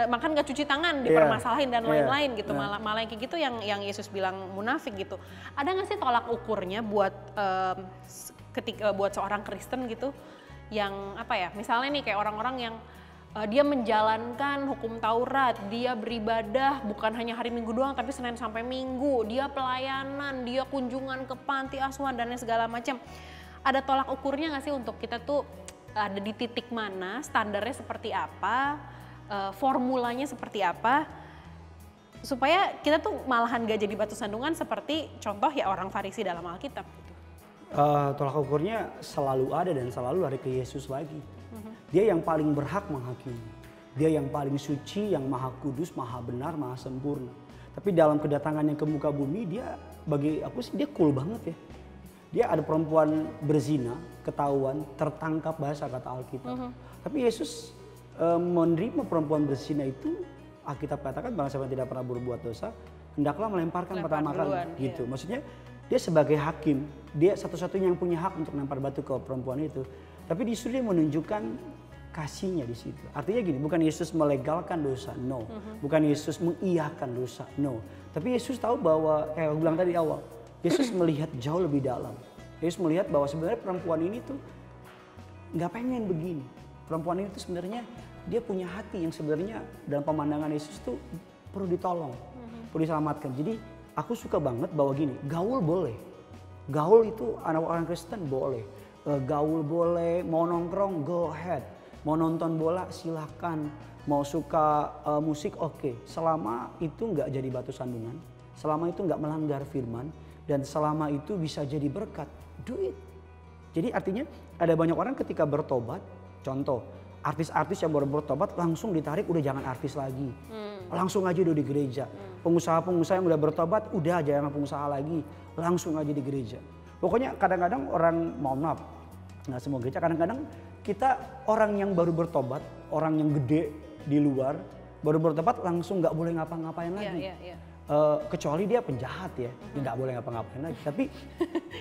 makan gak cuci tangan, dipermasalahin dan lain-lain gitu. Malah yang kayak gitu yang Yesus bilang munafik gitu. Ada nggak sih tolak ukurnya buat buat seorang Kristen gitu? Yang apa ya, misalnya nih kayak orang-orang yang dia menjalankan hukum Taurat, dia beribadah bukan hanya hari Minggu doang tapi Senin sampai Minggu, dia pelayanan, dia kunjungan ke panti asuhan dan segala macam. Ada tolak ukurnya nggak sih untuk kita tuh ada di titik mana, standarnya seperti apa, formulanya seperti apa, supaya kita tuh malahan gak jadi batu sandungan seperti contoh ya orang Farisi dalam Alkitab gitu. Tolak ukurnya selalu ada dan selalu lari ke Yesus lagi. Dia yang paling berhak menghakimi. Dia yang paling suci, yang maha kudus, maha benar, maha sempurna. Tapi dalam kedatangannya ke muka bumi, dia bagi aku sih dia cool banget ya. Dia ada perempuan berzina, ketahuan, tertangkap bahasa kata Alkitab. Tapi Yesus menerima perempuan berzina itu, Alkitab katakan barang siapa yang tidak pernah berbuat dosa, hendaklah melemparkan pertama kali. Gitu. Iya. Maksudnya dia sebagai hakim, dia satu-satunya yang punya hak untuk melempar batu ke perempuan itu. Tapi justru dia menunjukkan kasihnya di situ. Artinya gini, bukan Yesus melegalkan dosa, no. Bukan Yesus mengiyakan dosa, no. Tapi Yesus tahu bahwa, kayak aku bilang tadi awal, Yesus melihat jauh lebih dalam. Yesus melihat bahwa sebenarnya perempuan ini tuh nggak pengen begini. Perempuan ini tuh sebenarnya dia punya hati yang sebenarnya dalam pemandangan Yesus tuh perlu ditolong, perlu diselamatkan. Jadi aku suka banget bahwa gini, gaul boleh. Gaul itu anak orang Kristen boleh. Gaul boleh, mau nongkrong go ahead. Mau nonton bola silakan. Mau suka musik oke. Selama itu nggak jadi batu sandungan. Selama itu nggak melanggar firman. Dan selama itu bisa jadi berkat. Do it. Jadi artinya ada banyak orang ketika bertobat. Contoh, artis-artis yang baru bertobat langsung ditarik udah jangan artis lagi. Langsung aja udah di gereja. Pengusaha-pengusaha yang udah bertobat udah jangan pengusaha lagi. Langsung aja di gereja. Pokoknya kadang-kadang orang, mohon maaf, nggak semua gereja, kadang-kadang kita orang yang baru bertobat, orang yang gede di luar, baru bertobat langsung nggak boleh ngapa-ngapain lagi. Kecuali dia penjahat ya, nggak boleh ngapa-ngapain lagi. Tapi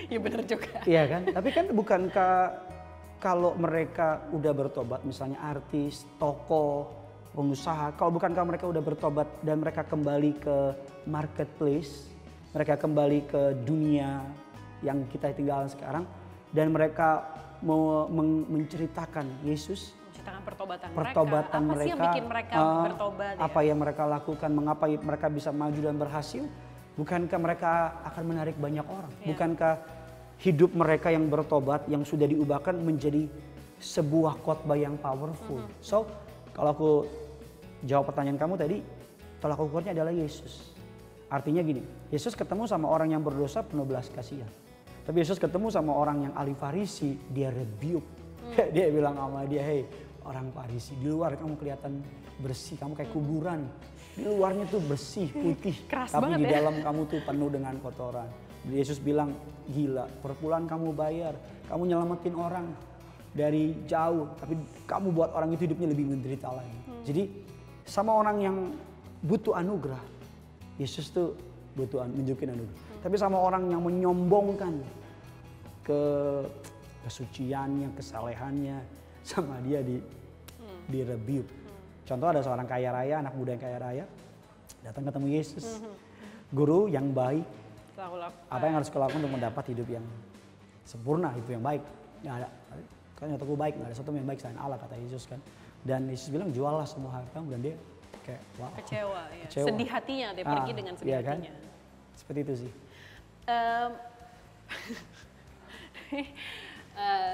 ya benar juga. Iya kan, tapi kan bukankah kalau mereka udah bertobat, misalnya artis, tokoh, pengusaha, kalau bukankah mereka udah bertobat dan mereka kembali ke marketplace, mereka kembali ke dunia yang kita tinggal sekarang, dan mereka mau menceritakan Yesus, Menceritakan pertobatan pertobatan mereka. Apa mereka, sih yang bikin mereka bertobat? apa yang mereka lakukan, mengapa mereka bisa maju dan berhasil? Bukankah mereka akan menarik banyak orang? Bukankah hidup mereka yang bertobat, yang sudah diubahkan menjadi sebuah khotbah yang powerful? So, kalau aku jawab pertanyaan kamu tadi, tolak ukurnya adalah Yesus. Artinya gini, Yesus ketemu sama orang yang berdosa penuh belas kasihan. Tapi Yesus ketemu sama orang yang ahli Farisi, dia rebuke. Dia bilang sama dia, hey orang Farisi, di luar kamu kelihatan bersih, kamu kayak kuburan. Di luarnya tuh bersih, putih. Keras tapi banget di ya. dalam kamu tuh penuh dengan kotoran. Yesus bilang, gila, perpuluhan kamu bayar. Kamu nyelamatin orang dari jauh, tapi kamu buat orang itu hidupnya lebih menderita lagi. Jadi sama orang yang butuh anugerah, Yesus tuh butuh nunjukin anugerah. Tapi sama orang yang menyombongkan kesuciannya, kesalehannya, sama dia di rebuke. Contoh ada seorang kaya raya, anak muda yang kaya raya, datang ketemu Yesus. Guru yang baik, apa yang harus kulakukan untuk mendapat hidup yang sempurna, hidup yang baik? Nggak ada, kan nyataku baik, nggak ada sesuatu yang baik selain Allah, kata Yesus kan. Dan Yesus bilang juallah semua hartamu, dan dia kayak wow. Kecewa. Sedih hatinya, dia pergi dengan sedih iya kan? hatinya. Seperti itu sih.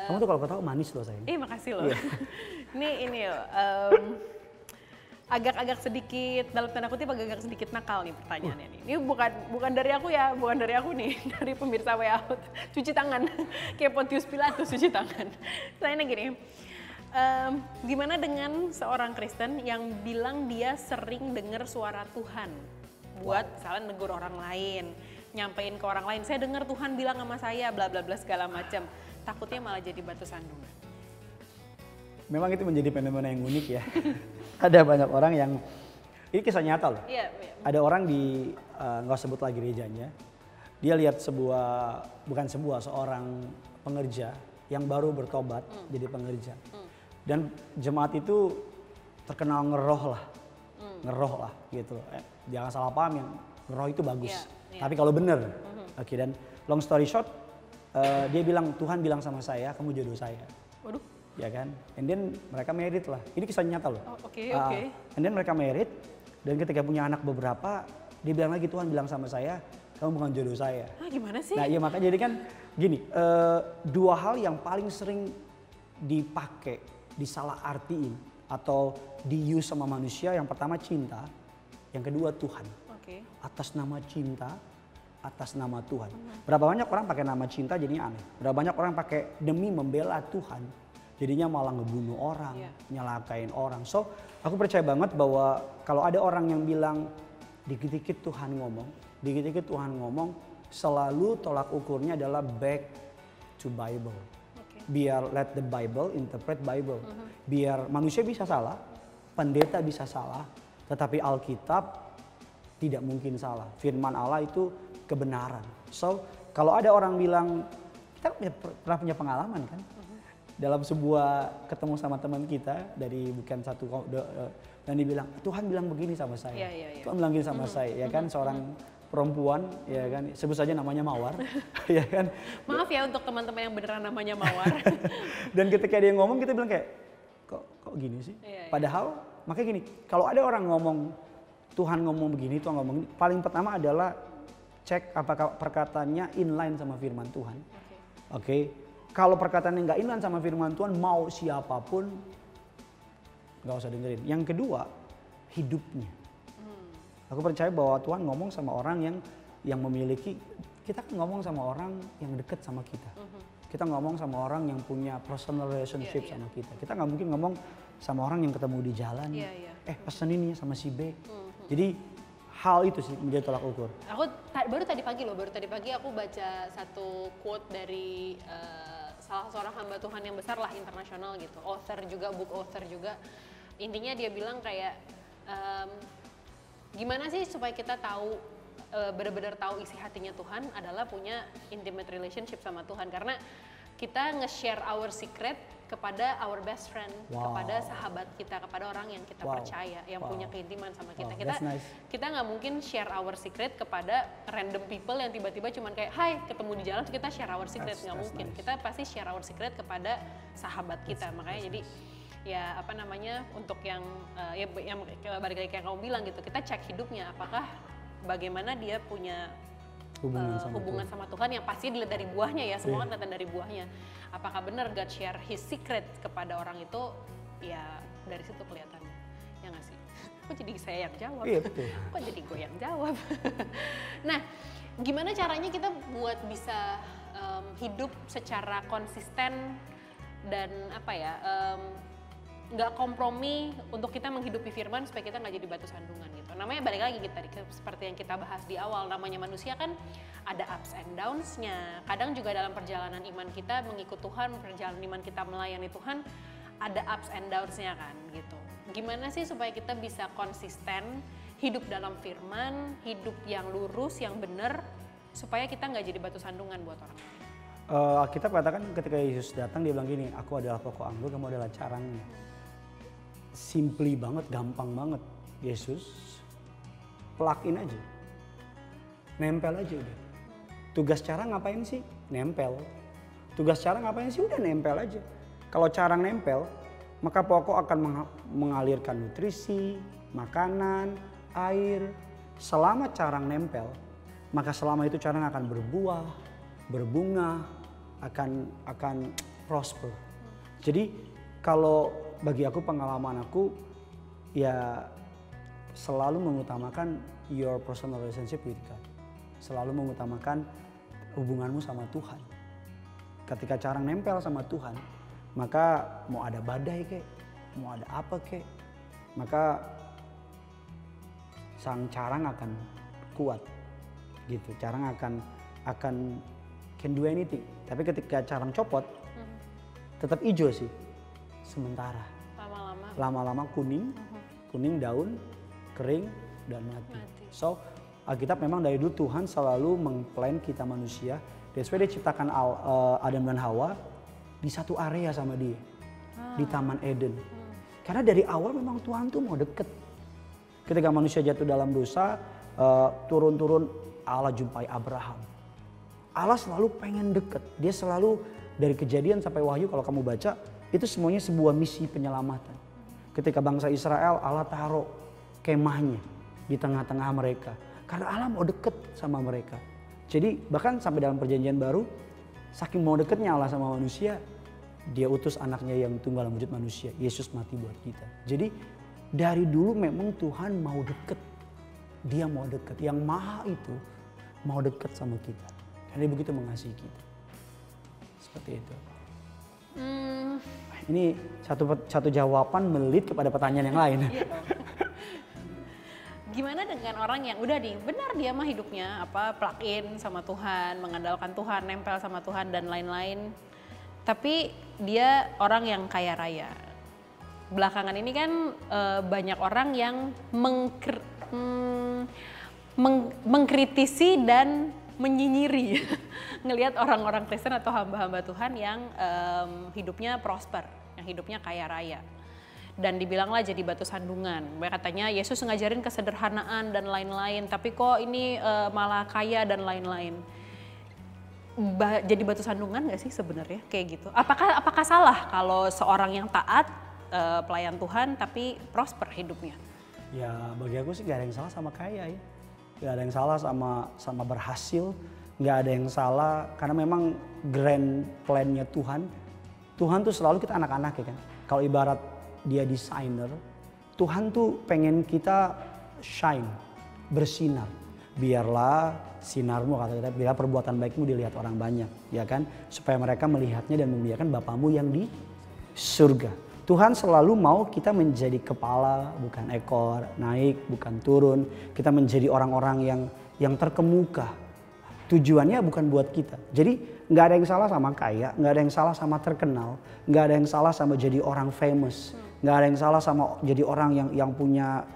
Kamu tuh kalau ketawa manis loh sayang. Makasih loh. ini loh, agak-agak sedikit, dalam tanda kutip agak-agak sedikit nakal nih pertanyaannya nih. Ini bukan dari aku ya, bukan dari aku nih, dari pemirsa Way Out. Cuci tangan, kayak Pontius Pilatus cuci tangan. Tanya gini, gimana dengan seorang Kristen yang bilang dia sering dengar suara Tuhan buat misalnya negur orang lain, nyampein ke orang lain, saya dengar Tuhan bilang sama saya bla bla bla segala macam, takutnya malah jadi batu sandungan. Memang itu menjadi fenomena yang unik ya. Ada banyak orang yang, ini kisah nyata loh. Iya. Ada orang di, nggak sebut lagi gerejanya, dia lihat seorang pengerja yang baru bertobat jadi pengerja. Dan jemaat itu terkenal ngeroh lah gitu. Jangan salah paham, yang ngeroh itu bagus. Tapi kalau bener, oke. Dan long story short, dia bilang, Tuhan bilang sama saya, kamu jodoh saya. Waduh. Ya kan, and then mereka married lah. Ini kisah nyata loh. Oke. And then mereka married, dan ketika punya anak beberapa, dia bilang lagi, Tuhan bilang sama saya, kamu bukan jodoh saya. Gimana sih? Nah iya, makanya jadi kan gini, dua hal yang paling sering dipakai, disalah artiin atau di-use sama manusia, yang pertama cinta, yang kedua Tuhan. Atas nama cinta, atas nama Tuhan. Berapa banyak orang pakai nama cinta jadinya aneh. Berapa banyak orang pakai demi membela Tuhan, jadinya malah ngebunuh orang, nyelakain orang. So, aku percaya banget bahwa kalau ada orang yang bilang dikit-dikit Tuhan ngomong, selalu tolak ukurnya adalah back to Bible. Biar let the Bible interpret Bible. Biar manusia bisa salah, pendeta bisa salah, tetapi Alkitab tidak mungkin salah. Firman Allah itu kebenaran. So, kalau ada orang bilang, kita pernah punya pengalaman kan? Dalam sebuah ketemu sama teman kita dari bukan satu, dan dia bilang, Tuhan bilang begini sama saya. Tuhan bilang begini sama saya, ya kan, seorang perempuan, ya kan, sebut saja namanya Mawar, ya kan. Maaf ya untuk teman-teman yang beneran namanya Mawar. Dan ketika dia ngomong, kita bilang kayak, kok gini sih? Padahal, makanya gini, kalau ada orang ngomong, Tuhan ngomong begini, Tuhan ngomong ini, paling pertama adalah cek apakah perkataannya inline sama firman Tuhan. Oke. Kalau perkataannya nggak inline sama firman Tuhan, mau siapapun nggak usah dengerin. Yang kedua, hidupnya. Aku percaya bahwa Tuhan ngomong sama orang yang memiliki, kita kan ngomong sama orang yang dekat sama kita. Kita ngomong sama orang yang punya personal relationship sama kita. Kita nggak mungkin ngomong sama orang yang ketemu di jalan. Iya. Pesen ini ya sama si B. Jadi hal itu sih menjadi tolak ukur. Aku baru tadi pagi aku baca satu quote dari salah seorang hamba Tuhan yang besar lah, internasional gitu, book author juga. Intinya dia bilang kayak gimana sih supaya kita tahu benar-benar tahu isi hatinya Tuhan adalah punya intimate relationship sama Tuhan, karena kita nge-share our secret kepada our best friend, kepada sahabat kita, kepada orang yang kita percaya, yang punya keintiman sama kita. Kita nggak mungkin share our secret kepada random people yang tiba-tiba cuman kayak, hai ketemu di jalan terus kita share our secret, nggak mungkin. Kita pasti share our secret kepada sahabat kita. Makanya jadi ya apa namanya, untuk yang yang balik lagi kayak kamu bilang gitu, kita cek hidupnya apakah bagaimana dia punya hubungan sama Tuhan, yang pasti dilihat dari buahnya ya, semua kan kelihatan dari buahnya. Apakah benar God share his secret kepada orang itu, ya dari situ kelihatannya. Ya nggak sih? Kok jadi saya yang jawab? Iya betul. Kok jadi gue yang jawab? Nah, gimana caranya kita buat bisa hidup secara konsisten dan apa ya, nggak kompromi untuk kita menghidupi firman supaya kita nggak jadi batu sandungan gitu. Namanya balik lagi kita seperti yang kita bahas di awal, namanya manusia kan ada ups and downs-nya. Kadang juga dalam perjalanan iman kita mengikut Tuhan, perjalanan iman kita melayani Tuhan, ada ups and downs-nya kan gitu. Gimana sih supaya kita bisa konsisten hidup dalam firman, hidup yang lurus, yang benar, supaya kita nggak jadi batu sandungan buat orang lain. Kita katakan ketika Yesus datang dia bilang gini, aku adalah pokok anggur, kamu adalah carangnya. Simply banget, gampang banget. Yesus plug in aja, nempel aja udah. Tugas carang ngapain sih? Nempel. Tugas carang ngapain sih? Udah nempel aja. Kalau carang nempel, maka pokok akan mengalirkan nutrisi, makanan, air. Selama carang nempel, maka selama itu carang akan berbuah, berbunga, akan prosper. Jadi kalau bagi aku, pengalaman aku ya selalu mengutamakan your personal relationship with God. Selalu mengutamakan hubunganmu sama Tuhan. Ketika carang nempel sama Tuhan, maka mau ada badai kek, mau ada apa kek, maka sang carang akan kuat gitu. Carang akan can do anything. Tapi ketika carang copot, tetap hijau sih sementara. Lama-lama kuning daun, kering dan mati. So Alkitab memang dari dulu Tuhan selalu mengplan kita manusia. That's why dia ciptakan Adam dan Hawa di satu area sama dia, di Taman Eden. Karena dari awal memang Tuhan tuh mau deket. Ketika manusia jatuh dalam dosa, turun-turun Allah jumpai Abraham. Allah selalu pengen deket. Dia selalu dari Kejadian sampai Wahyu kalau kamu baca, itu semuanya sebuah misi penyelamatan. Ketika bangsa Israel, Allah taruh kemahnya di tengah-tengah mereka. Karena Allah mau deket sama mereka. Jadi bahkan sampai dalam perjanjian baru, saking mau deketnya Allah sama manusia, dia utus anaknya yang tunggal dalam wujud manusia. Yesus mati buat kita. Jadi dari dulu memang Tuhan mau deket. Dia mau deket. Yang maha itu mau deket sama kita. Karena dia begitu mengasihi kita. Seperti itu. Ini satu jawaban melit kepada pertanyaan yang lain. Gimana dengan orang yang udah benar dia mah hidupnya plug in sama Tuhan, mengandalkan Tuhan, nempel sama Tuhan dan lain-lain. Tapi dia orang yang kaya raya. Belakangan ini kan banyak orang yang mengkritisi dan menyinyiri ngelihat orang-orang Kristen atau hamba-hamba Tuhan yang hidupnya prosper, yang hidupnya kaya raya. Dan dibilanglah jadi batu sandungan. Mereka katanya Yesus ngajarin kesederhanaan dan lain-lain, tapi kok ini malah kaya dan lain-lain. Jadi batu sandungan gak sih sebenarnya kayak gitu? Apakah salah kalau seorang yang taat, pelayan Tuhan tapi prosper hidupnya? Ya bagi aku sih gak ada yang salah sama kaya ya. Gak ada yang salah sama berhasil, gak ada yang salah karena memang grand plan-nya Tuhan. Tuhan tuh selalu kita anak-anak ya kan. Kalau ibarat dia desainer, Tuhan tuh pengen kita shine, bersinar. Biarlah sinarmu, kata kita, biar perbuatan baikmu dilihat orang banyak, ya kan? Supaya mereka melihatnya dan memuliakan Bapamu yang di surga. Tuhan selalu mau kita menjadi kepala, bukan ekor, naik, bukan turun. Kita menjadi orang-orang yang terkemuka. Tujuannya bukan buat kita. Jadi nggak ada yang salah sama kaya, nggak ada yang salah sama terkenal, nggak ada yang salah sama jadi orang famous, nggak ada yang salah sama jadi orang yang punya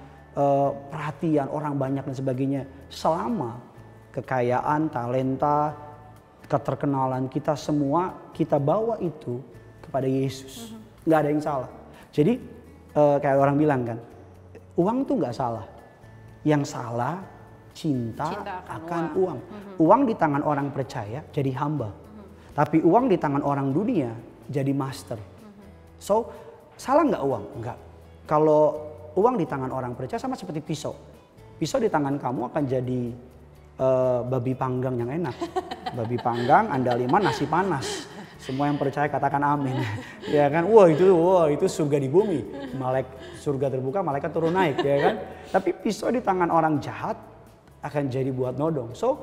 perhatian orang banyak dan sebagainya. Selama kekayaan, talenta, keterkenalan kita semua kita bawa itu kepada Yesus. Nggak ada yang salah. Jadi kayak orang bilang kan, uang tuh nggak salah. Yang salah cinta akan uang. Uang di tangan orang percaya jadi hamba. Tapi uang di tangan orang dunia jadi master. So salah nggak uang? Nggak. Kalau uang di tangan orang percaya sama seperti pisau. Pisau di tangan kamu akan jadi babi panggang yang enak. Babi panggang, andaliman, nasi panas. Semua yang percaya katakan amin. Ya kan, wah itu surga di bumi. Surga terbuka, malaikat turun naik, ya kan. Tapi pisau di tangan orang jahat akan jadi buat nodong. So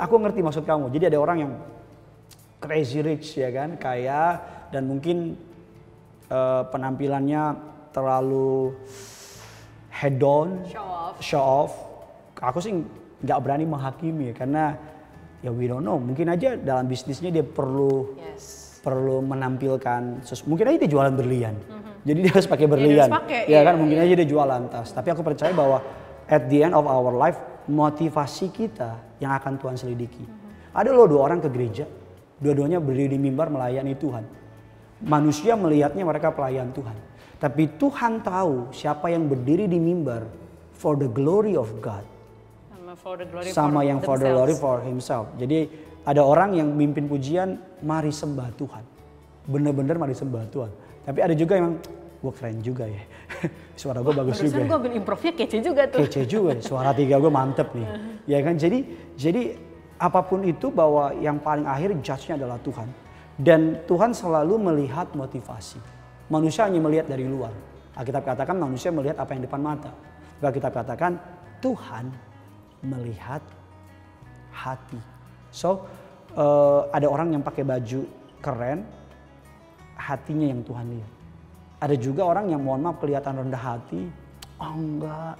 aku ngerti maksud kamu. Jadi ada orang yang crazy rich, ya kan, kaya dan mungkin penampilannya terlalu head on, show off. Aku sih nggak berani menghakimi karena ya we don't know, mungkin aja dalam bisnisnya dia perlu menampilkan mungkin aja dia jualan berlian. Jadi dia harus pakai berlian. Ya kan, mungkin aja dia jualan tas. Tapi aku percaya bahwa at the end of our life motivasi kita yang akan Tuhan selidiki. Ada loh 2 orang ke gereja, dua-duanya berdiri di mimbar melayani Tuhan. Manusia melihatnya mereka pelayan Tuhan. Tapi Tuhan tahu siapa yang berdiri di mimbar for the glory of God. Sama yang for the glory for himself. Jadi ada orang yang mimpin pujian, mari sembah Tuhan. Bener-bener mari sembah Tuhan. Tapi ada juga yang, gue keren juga ya. Suara gue bagus juga. Barusan gue ambil improve-nya kece juga tuh. Kece juga, suara 3 gue mantep nih. Ya kan, jadi apapun itu bahwa yang paling akhir judge-nya adalah Tuhan. Dan Tuhan selalu melihat motivasi. Manusia hanya melihat dari luar. Alkitab katakan manusia melihat apa yang depan mata. Alkitab katakan Tuhan melihat hati. So ada orang yang pakai baju keren, hatinya yang Tuhan lihat. Ada juga orang yang mohon maaf kelihatan rendah hati, enggak.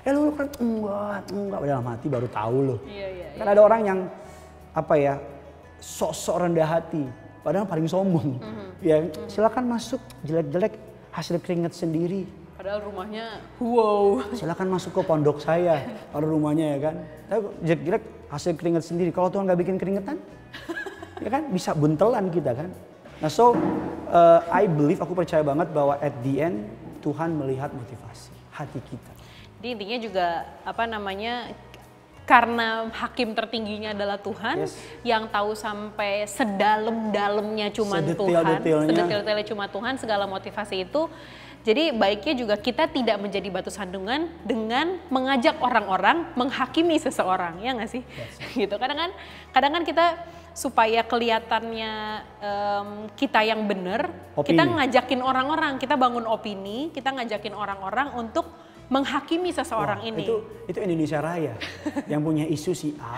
Lu keren, enggak. Dalam hati baru tahu loh. Kan ada orang yang sok-sok rendah hati, padahal paling sombong. Ya silakan masuk jelek-jelek hasil keringat sendiri. Padahal rumahnya wow. Silakan masuk ke pondok saya, kalau rumahnya ya kan. Tapi jelek-jelek hasil keringat sendiri. Kalau Tuhan nggak bikin keringetan, ya kan bisa buntelan kita kan. Nah so I believe, aku percaya banget bahwa at the end Tuhan melihat motivasi hati kita. Jadi intinya juga karena hakim tertingginya adalah Tuhan, yang tahu sampai sedalam-dalamnya cuma Tuhan, sedetail-detailnya cuma Tuhan, segala motivasi itu. Jadi baiknya juga kita tidak menjadi batu sandungan dengan mengajak orang-orang menghakimi seseorang, ya nggak sih? Gitu. Kadang kan kita supaya kelihatannya kita yang benar, kita ngajakin orang-orang, kita bangun opini, kita ngajakin orang-orang untuk menghakimi seseorang ini. Itu Indonesia Raya yang punya isu si A,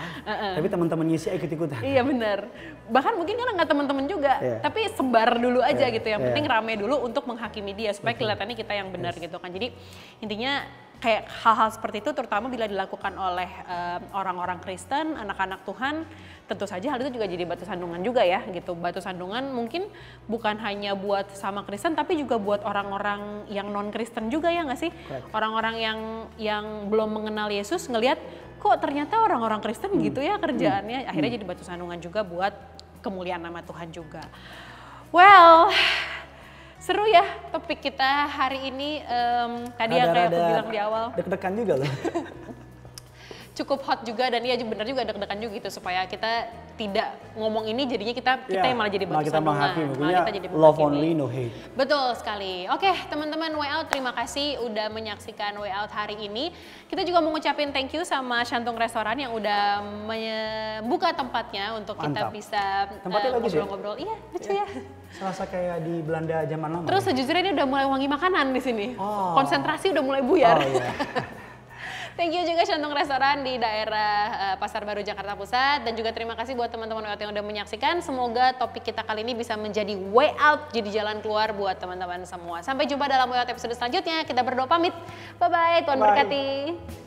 tapi teman-temannya si A ikut-ikutan. Iya benar. Bahkan mungkin kan nggak teman-teman juga, tapi sebar dulu aja gitu. Yang penting rame dulu untuk menghakimi dia supaya kelihatannya kita yang benar gitu kan. Jadi intinya kayak hal-hal seperti itu terutama bila dilakukan oleh orang-orang Kristen, anak-anak Tuhan, tentu saja hal itu juga jadi batu sandungan juga ya gitu. Batu sandungan mungkin bukan hanya buat sama Kristen tapi juga buat orang-orang yang non-Kristen juga, ya nggak sih? Orang-orang yang belum mengenal Yesus ngelihat kok ternyata orang-orang Kristen gitu ya kerjaannya. Akhirnya jadi batu sandungan juga buat kemuliaan nama Tuhan juga. Well, seru ya topik kita hari ini. Tadi yang kayak aku bilang di awal. Deg-degan juga loh. Cukup hot juga dan iya benar juga deg-degan juga gitu supaya kita tidak ngomong ini jadinya kita yang malah jadi batu sandungan. Malah kita jadi love only no hate. Betul sekali. Oke teman-teman Way Out, terima kasih udah menyaksikan Way Out hari ini. Kita juga mau ngucapin thank you sama Shantung Restoran yang udah membuka tempatnya untuk kita bisa ngobrol-ngobrol. Iya lucu ya. Serasa kayak di Belanda zaman lama. Terus sejujurnya ini udah mulai wangi makanan di sini. Konsentrasi udah mulai buyar. Thank you juga Shantung Restoran di daerah Pasar Baru Jakarta Pusat. Dan juga terima kasih buat teman-teman WOT yang udah menyaksikan. Semoga topik kita kali ini bisa menjadi way out, jadi jalan keluar buat teman-teman semua. Sampai jumpa dalam WOT episode selanjutnya. Kita berdoa pamit. Bye-bye, Tuhan berkati.